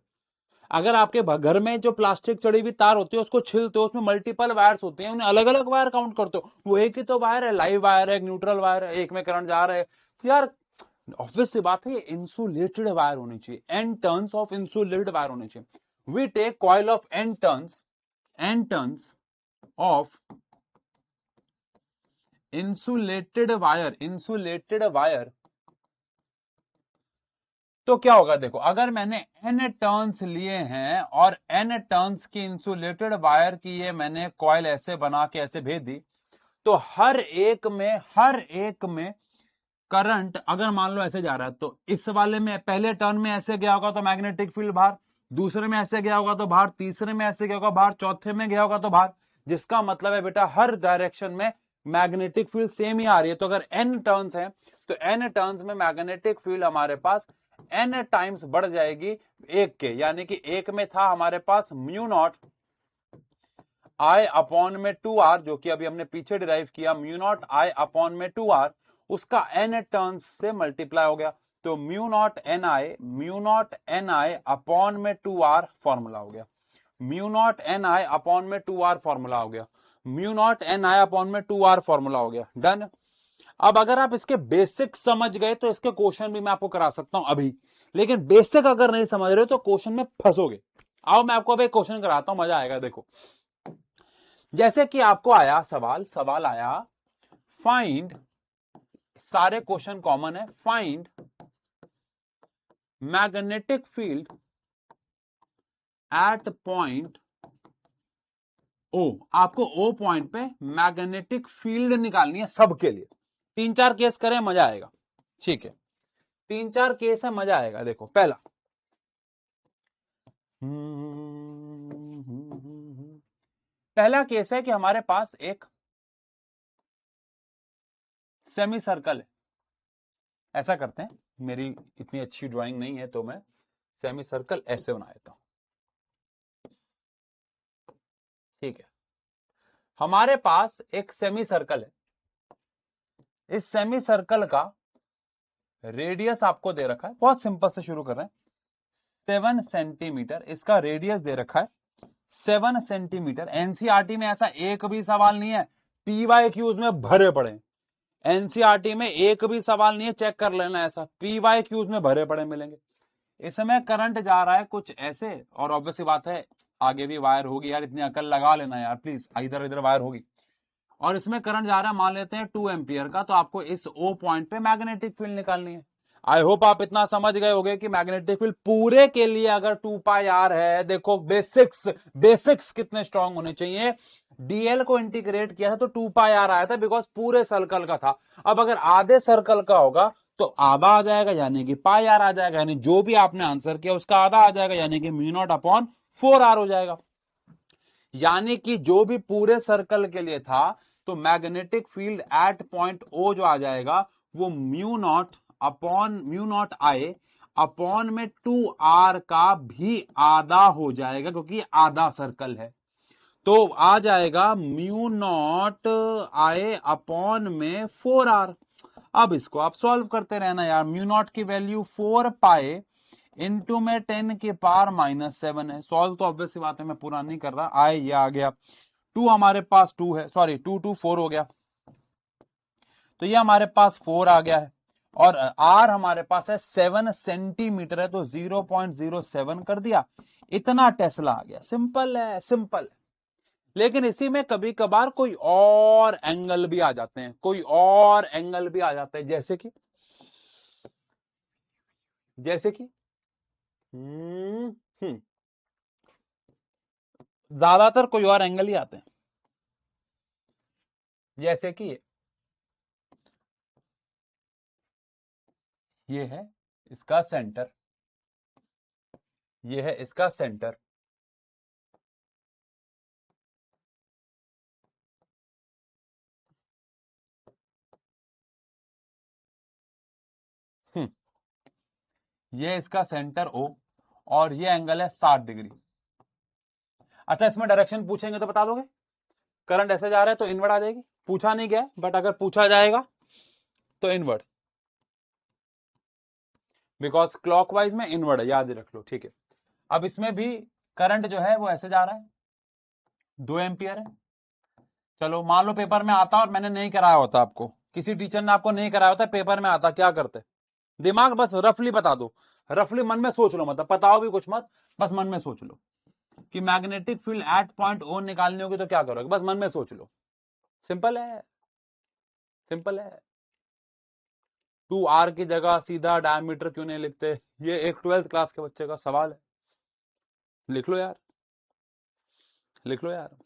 अगर आपके घर में जो प्लास्टिक चढ़ी हुई तार होती है उसको छिलते हो, उसमें मल्टीपल वायर्स होते हैं, उन्हें अलग अलग वायर काउंट करते हो, वो एक ही तो वायर है, लाइव वायर है, एक न्यूट्रल वायर है, एक में करंट जा रहा है। तो यार ऑब्वियस सी बात है, ये इंसुलेटेड वायर होनी चाहिए, n turns of insulated wire होनी चाहिए। We take coil of n turns of insulated wire, तो क्या होगा? देखो अगर मैंने n टर्न्स लिए हैं और n टर्न्स की इंसुलेटेड वायर की ये मैंने कॉइल ऐसे बना के ऐसे भेज दी, तो हर एक में करंट अगर मान लो ऐसे जा रहा है तो इस वाले में पहले टर्न में ऐसे गया होगा तो मैग्नेटिक फील्ड बाहर, दूसरे में ऐसे गया होगा तो बाहर, तीसरे में ऐसे गया होगा बाहर, चौथे में गया होगा तो बाहर। जिसका मतलब है बेटा हर डायरेक्शन में मैग्नेटिक फील्ड सेम ही आ रही है। तो अगर n टर्न्स हैं तो n टर्न्स में मैग्नेटिक फील्ड हमारे पास n टाइम्स बढ़ जाएगी एक के, यानी कि एक में था हमारे पास म्यू नॉट I अपॉन में 2r, जो कि अभी हमने पीछे डिराइव किया, म्यू नॉट I अपॉन में 2r, उसका n टर्न्स से मल्टीप्लाई हो गया। तो mu not an I upon में 2r फॉर्मूला हो गया, mu not an I upon में 2r फॉर्मूला हो गया, mu not an I upon में 2r फॉर्मूला हो गया। डन। अब अगर आप इसके बेसिक समझ गए तो इसके क्वेश्चन भी मैं आपको करा सकता हूं अभी, लेकिन बेसिक अगर नहीं समझ रहे हो तो क्वेश्चन में फंसोगे। आओ मैं आपको अब एक क्वेश्चन कराता हूं, मजा आएगा। देखो, जैसे कि आपको आया सवाल आया फाइंड, सारे क्वेश्चन कॉमन है, find magnetic field at point O. आपको ओ पॉइंट पे मैग्नेटिक फील्ड निकालनी है सबके लिए। 3-4 केस करें, मजा आएगा। ठीक है, 3-4 केस है, मजा आएगा। देखो, पहला पहला केस है कि हमारे पास एक सेमी सर्कल है। ऐसा करते हैं, मेरी इतनी अच्छी ड्राइंग नहीं है तो मैं सेमी सर्कल ऐसे बना देता हूं। ठीक है, हमारे पास एक सेमी सर्कल है। इस सेमी सर्कल का रेडियस आपको दे रखा है, बहुत सिंपल से शुरू कर रहे हैं, 7 सेंटीमीटर इसका रेडियस दे रखा है, 7 सेंटीमीटर। एनसीईआरटी में ऐसा एक भी सवाल नहीं है, पीवाईक्यूज में भरे पड़े। एनसीईआरटी में एक भी सवाल नहीं है, चेक कर लेना, ऐसा पीवाईक्यूज में भरे पड़े मिलेंगे। इसमें करंट जा रहा है कुछ ऐसे, और ऑब्वियसली बात है आगे भी वायर होगी यार, इतनी अकल लगा लेना यार प्लीज, इधर इधर वायर होगी। और इसमें करंट जा रहा है, मान लेते हैं 2 एम्पियर का, तो आपको इस ओ पॉइंट पे मैग्नेटिक फील्ड निकालनी है। आई होप आप इतना समझ गए होंगे कि मैग्नेटिक फील्ड पूरे के लिए अगर 2 पाई आर है, देखो बेसिक्स कितने स्ट्रांग होने चाहिए। डीएल को इंटीग्रेट किया था तो 2 पाई आर आया था, बिकॉज पूरे सर्कल का था। अब अगर आधे सर्कल का होगा तो आधा आ जाएगा, यानी कि पाई आर आ जाएगा, यानी जो भी आपने आंसर किया उसका आधा आ जाएगा, यानी कि म्यू नॉट अपॉन 4r हो जाएगा। यानी कि जो भी पूरे सर्कल के लिए था, तो magnetic field at point O जो आ जाएगा वो म्यू नॉट आई अपॉन में 2r का भी आधा हो जाएगा, क्योंकि आधा सर्कल है। तो आ जाएगा म्यू नॉट आई अपॉन में 4r। अब इसको आप सॉल्व करते रहना यार। म्यू नॉट की वैल्यू 4 पाई इंटू में 10 की पावर -7 है। सॉल्व तो ऑब्वियस बात है, मैं पूरा नहीं कर रहा। आई ये आ गया, 2 हमारे पास 2 है, सॉरी 2 2 4 हो गया, तो ये हमारे पास 4 आ गया है। और आर हमारे पास है 7 सेंटीमीटर है, तो 0.07 कर दिया, इतना टेस्ला आ गया। सिंपल है, सिंपल है। लेकिन इसी में कभी कभार कोई और एंगल भी आ जाते हैं, कोई और एंगल भी आ जाते हैं, जैसे कि ज्यादातर कोई और एंगल ही आते हैं, जैसे कि ये है इसका सेंटर, ये है इसका सेंटर, ये इसका सेंटर ओ, और ये एंगल है 60 डिग्री। अच्छा, इसमें डायरेक्शन पूछेंगे तो बता दोगे? करंट ऐसे जा रहा है तो इनवर्ड आ जाएगी, पूछा नहीं गया बट अगर पूछा जाएगा तो इनवर्ड, बिकॉज क्लॉकवाइज में इनवर्ड है, याद रख लो। ठीक है, अब इसमें भी करंट जो है वो ऐसे जा रहा है, 2 एम्पियर है। चलो मान लो पेपर में आता और मैंने नहीं कराया होता, आपको किसी टीचर ने आपको नहीं कराया होता, पेपर में आता, क्या करते? दिमाग बस रफली बता दो, रफली मन में सोच लो, मतलब बताओ भी कुछ मत, बस मन में सोच लो कि magnetic field at point O निकालनी होगी तो क्या करोगे, बस मन में सोच लो। सिंपल है, सिंपल है। 2r की जगह सीधा डायमीटर क्यों नहीं लिखते? ये एक 12th क्लास के बच्चे का सवाल है, लिख लो यार, लिख लो यार।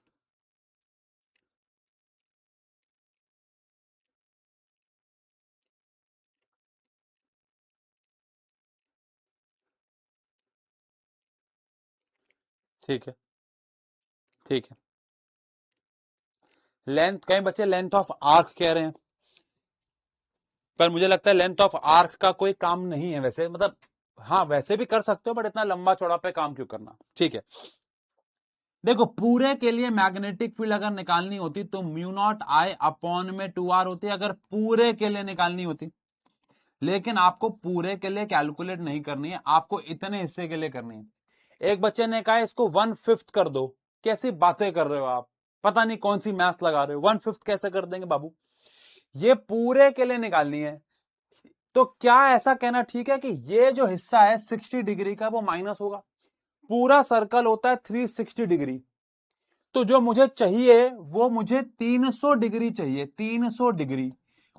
ठीक है, ठीक है। लेंथ, कई बच्चे लेंथ ऑफ आर्क कह रहे हैं, पर मुझे लगता है लेंथ ऑफ आर्क का कोई काम नहीं है वैसे, मतलब हाँ वैसे भी कर सकते हो, बट इतना लंबा चौड़ा पे काम क्यों करना। ठीक है, देखो पूरे के लिए मैग्नेटिक फील्ड अगर निकालनी होती तो म्यू नॉट आई अपॉन में 2r होती, अगर पूरे के लिए निकालनी होती। लेकिन आपको पूरे के लिए कैलकुलेट नहीं करनी है, आपको इतने हिस्से के लिए करनी है। एक बच्चे ने कहा इसको 1/5 कर दो। कैसी बातें कर रहे हो आप, पता नहीं कौन सी मैथ्स लगा रहे हो, 1/5 कैसे कर देंगे बाबू, ये पूरे के लिए निकालनी है। तो क्या ऐसा कहना ठीक है कि ये जो हिस्सा है 60 डिग्री का वो माइनस होगा? पूरा सर्कल होता है 360 डिग्री, तो जो मुझे चाहिए वो मुझे 300 डिग्री चाहिए, 300 डिग्री,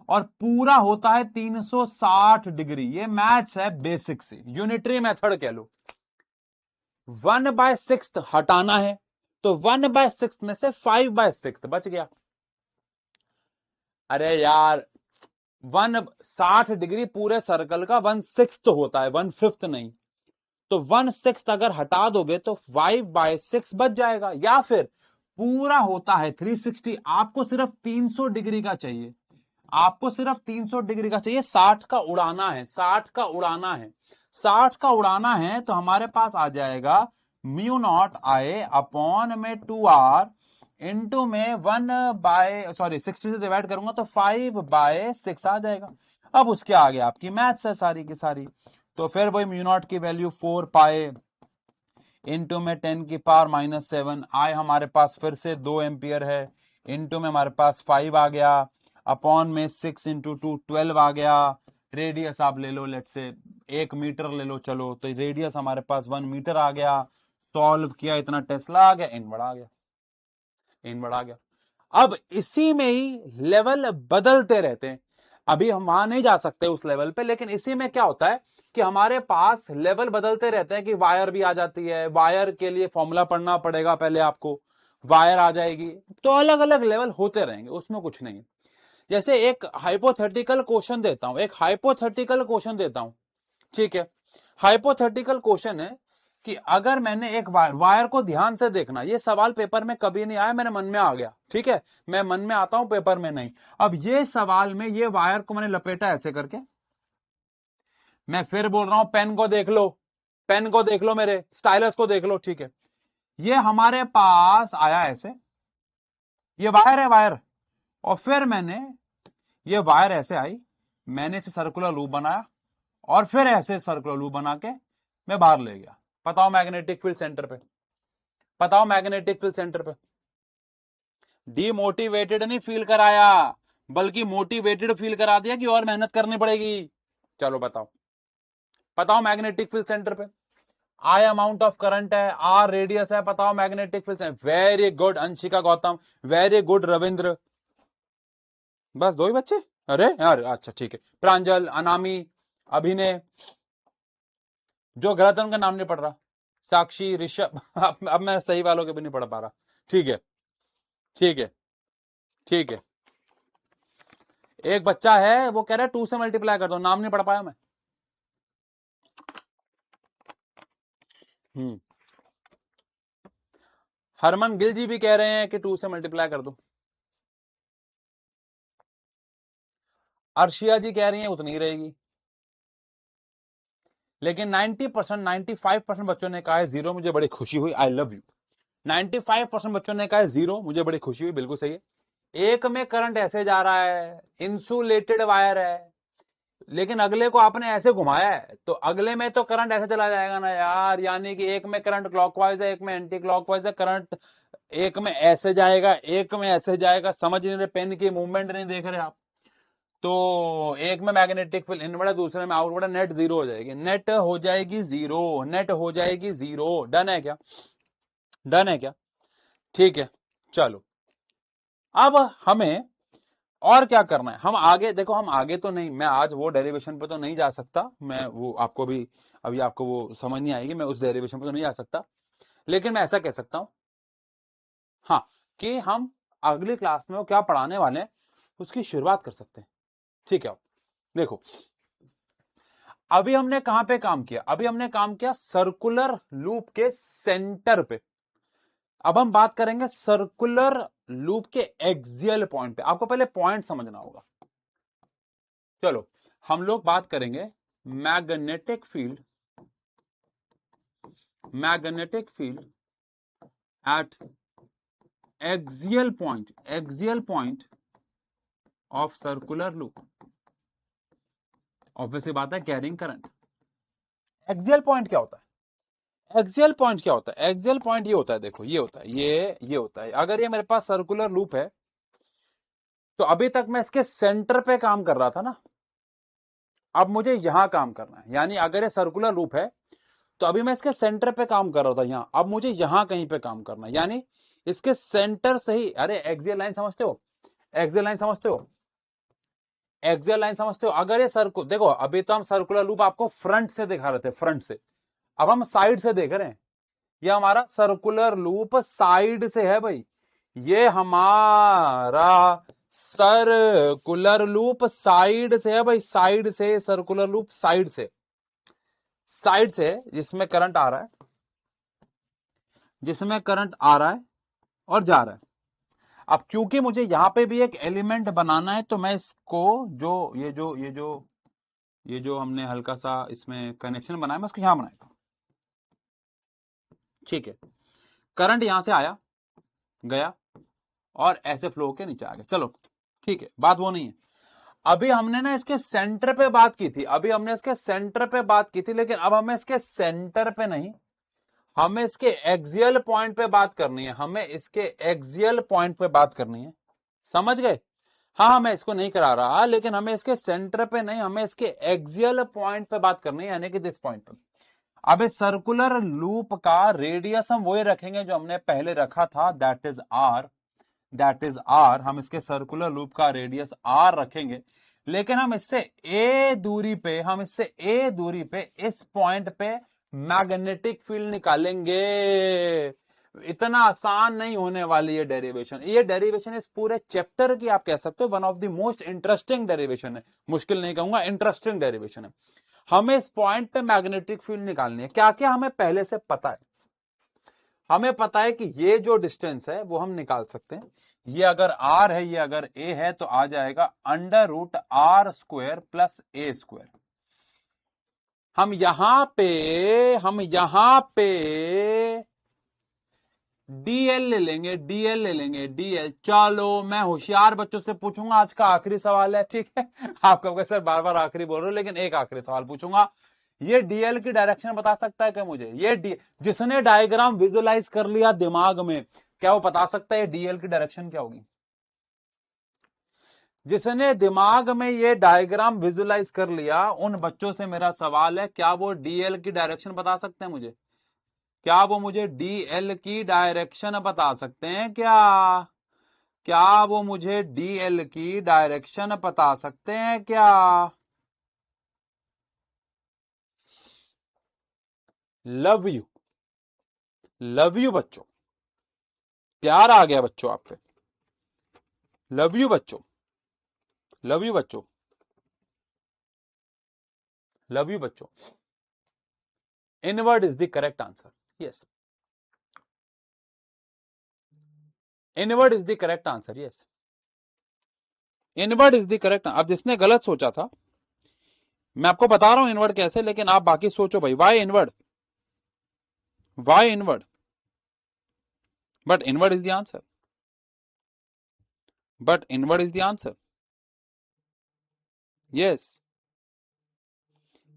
और पूरा होता है 360 डिग्री। ये मैथ्स है बेसिक से, यूनिटरी मेथड कह लो। 1/6 हटाना है, तो 1/6 में से 5/6 बच गया। अरे यार 160 डिग्री पूरे सर्कल का 1/6 होता है, 1/5 नहीं। तो 1/6 अगर हटा दोगे तो 5/6 बच जाएगा। या फिर पूरा होता है 360, आपको सिर्फ 300 डिग्री का चाहिए, आपको सिर्फ 300 डिग्री का चाहिए, 60 का उड़ाना है, 60 का उड़ाना है, 60 का उड़ाना है। तो हमारे पास आ जाएगा μ0I अपॉन में 2R इंटू में 60 से डिवाइड करूंगा तो 5/6 आ जाएगा। अब उसके आगे आपकी मैथ्स है सारी की सारी। तो फिर वही μ0 की वैल्यू 4π इंटू में 10⁻⁻7, आई हमारे पास फिर से 2 एम्पियर है, इंटू में हमारे पास 5 आ गया, अपॉन में 6 इंटू 2 12 आ गया। रेडियस आप ले लो, लेट से 1 मीटर ले लो, चलो तो रेडियस हमारे पास 1 मीटर आ गया। सॉल्व किया, इतना टेस्ला आ गया, इनवर्ड आ गया, इनवर्ड आ गया। अब इसी में ही लेवल बदलते रहते हैं, अभी हम वहां नहीं जा सकते उस लेवल पे, लेकिन इसी में क्या होता है कि हमारे पास लेवल बदलते रहते हैं कि वायर भी आ जाती है, वायर के लिए फॉर्मूला पढ़ना पड़ेगा पहले आपको, वायर आ जाएगी, तो अलग अलग लेवल होते रहेंगे, उसमें कुछ नहीं। जैसे एक हाइपोथेटिकल क्वेश्चन देता हूं, एक हाइपोथेटिकल क्वेश्चन देता हूं, ठीक है। हाइपोथेटिकल क्वेश्चन है कि अगर मैंने एक वायर को ध्यान से देखना, ये सवाल पेपर में कभी नहीं आया, मेरे मन में आ गया, ठीक है, मैं मन में आता हूं, पेपर में नहीं। अब ये सवाल में ये वायर को मैंने लपेटा ऐसे करके, मैं फिर बोल रहा हूं पेन को देख लो, पेन को देख लो, मेरे स्टाइलस को देख लो, ठीक है। ये हमारे पास आया ऐसे, ये वायर है, वायर, और फिर मैंने ये वायर ऐसे आई, मैंने इसे सर्कुलर लूप बनाया, और फिर ऐसे सर्कुलर लूप बना के मैं बाहर ले गया। बताओ मैग्नेटिक फील्ड सेंटर पे, बताओ मैग्नेटिक फील्ड सेंटर पे। डीमोटिवेटेड नहीं फील कराया, बल्कि मोटिवेटेड फील करा दिया कि और मेहनत करनी पड़ेगी। चलो बताओ, बताओ मैग्नेटिक फील्ड सेंटर पे आई अमाउंट ऑफ करंट है, आर रेडियस है, बताओ magnetic field centre. Very good Anshika Gautam, very good Ravindra, बस 2 ही बच्चे, अरे यार अच्छा ठीक है, प्रांजल, अनामी, अभिनय, जो गलत है उनका नाम नहीं पढ़ रहा, साक्षी, ऋषभ अब मैं सही वालों के भी नहीं पढ़ पा रहा, ठीक है, ठीक है, ठीक है। एक बच्चा है वो कह रहा है 2 से मल्टीप्लाई कर दो, नाम नहीं पढ़ पाया मैं। हरमन गिल जी भी कह रहे हैं कि 2 से मल्टीप्लाई कर दो। अर्शिया जी कह रही हैं उतनी ही रहेगी, लेकिन 90%, 95% बच्चों ने कहा है 0, मुझे बड़ी खुशी हुई, आई लव यू। 95% बच्चों ने कहा है 0, मुझे बड़ी खुशी हुई, बिल्कुल सही है। एक में करंट ऐसे जा रहा है, इंसुलेटेड वायर है, लेकिन अगले को आपने ऐसे घुमाया है, तो अगले में तो करंट ऐसे चला जाएगा ना यार, यानी कि एक में करंट क्लॉकवाइज है, एक में एंटी क्लॉकवाइज है, करंट एक में ऐसे जाएगा, एक में ऐसे जाएगा, समझ नहीं रहे, पेन की मूवमेंट नहीं देख रहे आप। तो एक में मैग्नेटिक फील्ड इनवर्ड है, दूसरे में आउटवर्ड है, नेट 0 हो जाएगी, नेट हो जाएगी 0, नेट हो जाएगी 0। डन है क्या, डन है क्या, ठीक है। चलो अब हमें और क्या करना है, हम आगे देखो, हम आगे तो नहीं, मैं आज वो डेरिवेशन पे तो नहीं जा सकता, मैं वो आपको भी अभी आपको वो समझ नहीं आएगी, मैं उस डेरिवेशन पे तो नहीं जा सकता, लेकिन मैं ऐसा कह सकता हूं, हाँ, कि हम अगली क्लास में वो क्या पढ़ाने वाले हैं उसकी शुरुआत कर सकते हैं, ठीक है। देखो अभी हमने कहां पे काम किया, अभी हमने काम किया सर्कुलर लूप के सेंटर पे। अब हम बात करेंगे सर्कुलर लूप के एक्सियल पॉइंट पे, आपको पहले पॉइंट समझना होगा। चलो हम लोग बात करेंगे magnetic field, magnetic field eight axial point, axial point of circular loop, obviously बात है कैरिंग करंट। एक्सियल पॉइंट क्या होता है? एक्सियल पॉइंट क्या होता है? एक्सियल पॉइंट ये होता है, देखो ये होता है, ये होता है। अगर ये मेरे पास सर्कुलर लूप है तो अभी तक मैं इसके सेंटर पे काम कर रहा था ना, अब मुझे यहां काम करना है। यानी अगर ये सर्कुलर लूप है तो अभी मैं इसके सेंटर पे काम कर रहा था यहां, अब मुझे यहां कहीं पे काम करना है। यानी इसके सेंटर से ही, अरे एक्सियल लाइन समझते हो? एक्सियल लाइन समझते हो? एक्सियल लाइन समझते हो? अगर ये सर्कुलर, देखो अभी तो हम सर्कुलर लूप आपको फ्रंट से दिखा रहे थे, फ्रंट से, अब हम साइड से देख रहे हैं। ये हमारा सर्कुलर लूप साइड से है भाई, ये हमारा सर्कुलर लूप साइड से है भाई, साइड से सर्कुलर लूप साइड से, साइड से जिसमें करंट आ रहा है, जिसमें करंट आ रहा है और जा रहा है। अब क्योंकि मुझे यहां पे भी एक एलिमेंट बनाना है तो मैं इसको ये जो हमने हल्का सा इसमें कनेक्शन बनाया, मैं उसको यहां बनाया। ठीक है, करंट यहां से आया गया और ऐसे फ्लो के नीचे आ गया। चलो ठीक है, बात वो नहीं है। अभी हमने ना इसके सेंटर पे बात की थी, अभी हमने इसके सेंटर पे बात की थी, लेकिन अब हमें इसके सेंटर पे नहीं, हमें इसके एक्सियल पॉइंट पे बात करनी है, हमें इसके एक्सियल पॉइंट पे बात करनी है। समझ गए? हाँ, मैं इसको नहीं करा रहा, लेकिन हमें इसके सेंटर पे नहीं, हमें इसके एक्सियल पॉइंट पे बात करनी है, यानी कि दिस पॉइंट पे। अब इस सर्कुलर लूप का रेडियस हम वही रखेंगे जो हमने पहले रखा था, that is r, that is r. हम इसके सर्कुलर लूप का रेडियस आर रखेंगे, लेकिन हम इससे ए दूरी पे, हम इससे ए दूरी पे इस पॉइंट पे मैग्नेटिक फील्ड निकालेंगे। इतना आसान नहीं होने वाली है डेरिवेशन। ये डेरिवेशन इस पूरे चैप्टर की आप कह सकते हो one of the most interesting derivation है, मुश्किल नहीं कहूंगा, इंटरेस्टिंग डेरिवेशन है। हमें इस पॉइंट पे मैग्नेटिक फील्ड निकालनी है। क्या क्या हमें पहले से पता है? हमें पता है कि ये जो डिस्टेंस है वो हम निकाल सकते हैं। ये अगर r है, ये अगर a है, तो आ जाएगा under root r square plus a square. हम यहां पे dl ले लेंगे, dl ले लेंगे, dl। चलो मैं होशियार बच्चों से पूछूंगा, आज का आखिरी सवाल है, ठीक है? आप कहोगे सर बार बार आखिरी बोल रहे हो, लेकिन एक आखिरी सवाल पूछूंगा। ये dl की डायरेक्शन बता सकता है क्या मुझे? जिसने डायग्राम विजुअलाइज कर लिया दिमाग में, क्या वो बता सकता है dl की डायरेक्शन क्या होगी? जिसने दिमाग में ये डायग्राम विजुअलाइज कर लिया, उन बच्चों से मेरा सवाल है, क्या वो dl की डायरेक्शन बता सकते हैं मुझे? क्या वो मुझे dl की डायरेक्शन बता सकते हैं क्या? क्या वो मुझे dl की डायरेक्शन बता सकते हैं क्या? लव यू, लव यू बच्चों, प्यार आ गया बच्चों आप पे। लव यू बच्चों, लव यू बच्चों, लव यू बच्चों। Inward is the correct answer, yes, inward is the correct answer, yes, inward is the correct. अब जिसने गलत सोचा था, मैं आपको बता रहा हूं इनवर्ड कैसे, लेकिन आप बाकी सोचो भाई, why inward, why inward, but inward is the answer, but inward is the answer, yes,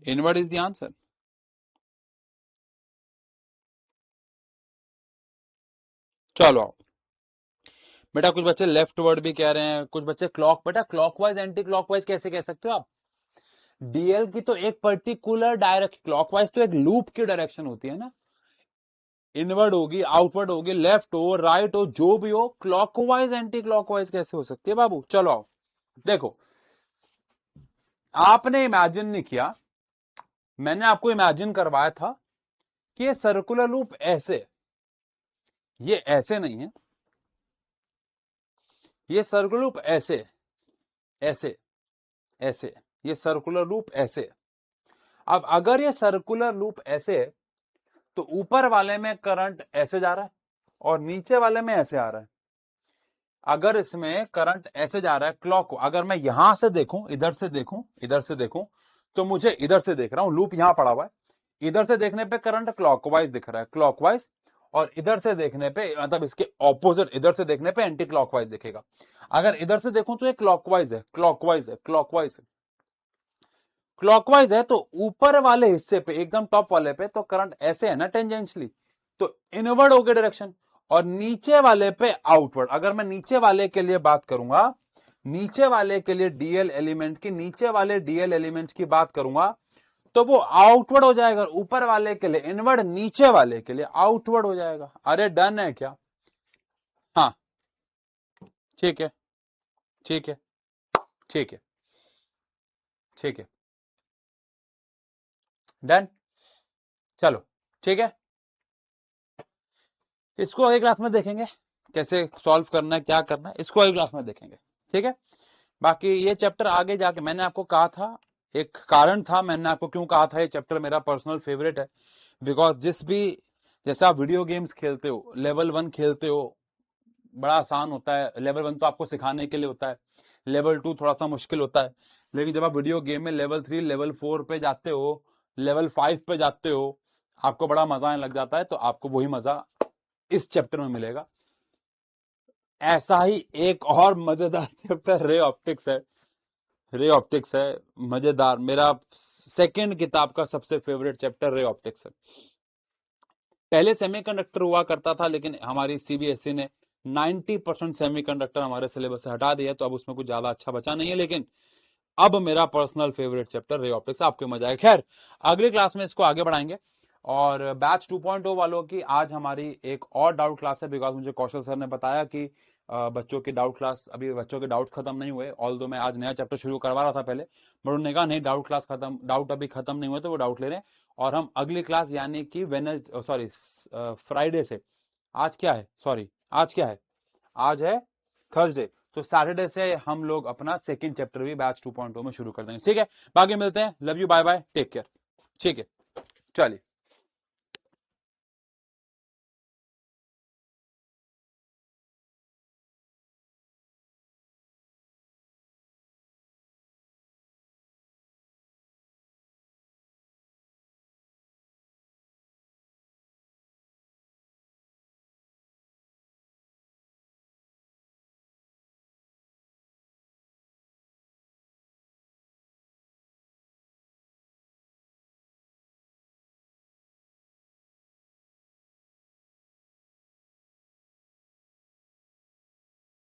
inward is the answer. चलो आओ बेटा, कुछ बच्चे लेफ्ट वर्ड भी कह रहे हैं, कुछ बच्चे क्लॉक, बेटा क्लॉकवाइज एंटी क्लॉकवाइज कैसे कह सकते हो आप? डीएल की तो एक पर्टिकुलर डायरेक्शन, क्लॉकवाइज तो एक लूप की डायरेक्शन होती है ना, इनवर्ड होगी, आउटवर्ड होगी, लेफ्ट हो, राइट हो, जो भी हो, क्लॉकवाइज एंटी क्लॉकवाइज कैसे हो सकती है बाबू? चलो आओ देखो, आपने इमेजिन नहीं किया, मैंने आपको इमेजिन करवाया था कि ये सर्कुलर लूप ऐसे, ये ऐसे नहीं है, ये सर्कुलर लूप ऐसे, ऐसे, ऐसे, ये सर्कुलर लूप ऐसे। अब अगर ये सर्कुलर लूप ऐसे है तो ऊपर वाले में करंट ऐसे जा रहा है और नीचे वाले में ऐसे आ रहा है। अगर इसमें करंट ऐसे जा रहा है क्लॉक, अगर मैं यहां से देखूं, इधर से देखूं, इधर से देखूं, तो मुझे इधर से देख रहा हूं, लूप यहां पड़ा हुआ है, इधर से देखने पे करंट क्लॉकवाइज दिख रहा है, क्लॉकवाइज, और इधर से देखने पे, मतलब इसके ऑपोजिट, इधर से देखने पे एंटी क्लॉकवाइज दिखेगा। अगर इधर से देखूं तो ये क्लॉकवाइज है, क्लॉकवाइज है, क्लॉकवाइज है। क्लॉकवाइज है तो ऊपर वाले हिस्से पे, एकदम टॉप वाले पे तो करंट ऐसे है ना टेंजेंशियली, तो इनवर्ड होगी डायरेक्शन, और नीचे वाले पे आउटवर्ड। अगर मैं नीचे वाले के लिए बात करूंगा, नीचे वाले के लिए डीएल एलिमेंट की, नीचे वाले डीएल एलिमेंट की बात करूंगा तो वो आउटवर्ड हो जाएगा, ऊपर वाले के लिए इनवर्ड, नीचे वाले के लिए आउटवर्ड हो जाएगा। अरे डन है क्या? हाँ ठीक है, ठीक है, ठीक है, ठीक है, डन। चलो ठीक है, इसको अगली क्लास में देखेंगे कैसे सॉल्व करना है, क्या करना है, इसको अगली क्लास में देखेंगे। ठीक है, बाकी ये चैप्टर आगे जाके, मैंने आपको कहा था, एक कारण था मैंने आपको क्यों कहा था ये चैप्टर मेरा पर्सनल फेवरेट है, बिकॉज जैसे आप वीडियो गेम्स खेलते हो, लेवल 1 खेलते हो, बड़ा आसान होता है, लेवल 1 तो आपको सिखाने के लिए होता है, लेवल 2 थोड़ा सा मुश्किल होता है, लेकिन जब आप वीडियो गेम में लेवल 3 लेवल 4 पे जाते हो, लेवल 5 पे जाते हो, आपको बड़ा मजा आने लग जाता है, तो आपको वही मजा इस चैप्टर में मिलेगा। ऐसा ही एक और मजेदार चैप्टर रे ऑप्टिक्स है, रे ऑप्टिक्स है मजेदार, मेरा सेकंड किताब का सबसे फेवरेट चैप्टर रे ऑप्टिक्स है। पहले सेमीकंडक्टर हुआ करता था, लेकिन हमारी सीबीएसई ने 90% सेमीकंडक्टर हमारे सिलेबस से हटा दिया, तो अब उसमें कुछ ज्यादा अच्छा बचा नहीं है, लेकिन अब मेरा personal favourite chapter ray optics, आपको मजा आए। खैर अगली क्लास में इसको आगे बढ़ाएंगे। और बैच 2.0 वालों की आज हमारी एक और डाउट क्लास है, बिकॉज मुझे कौशल सर ने बताया कि बच्चों की डाउट क्लास, अभी बच्चों के डाउट खत्म नहीं हुए, ऑल्दो मैं आज नया चैप्टर शुरू करवा रहा था पहले, बट उन्होंने कहा नहीं डाउट क्लास खत्म, डाउट अभी खत्म नहीं हुए, तो वो डाउट ले रहे हैं। और हम अगली क्लास यानी कि फ्राइडे से, आज क्या है, सॉरी आज क्या है, आज है थर्सडे, तो सैटरडे से हम लोग अपना सेकंड चैप्टर भी बैच 2.0 में शुरू कर देंगे। ठीक है, बाकी मिलते हैं, love you, bye bye, take care. ठीक है, चलिए।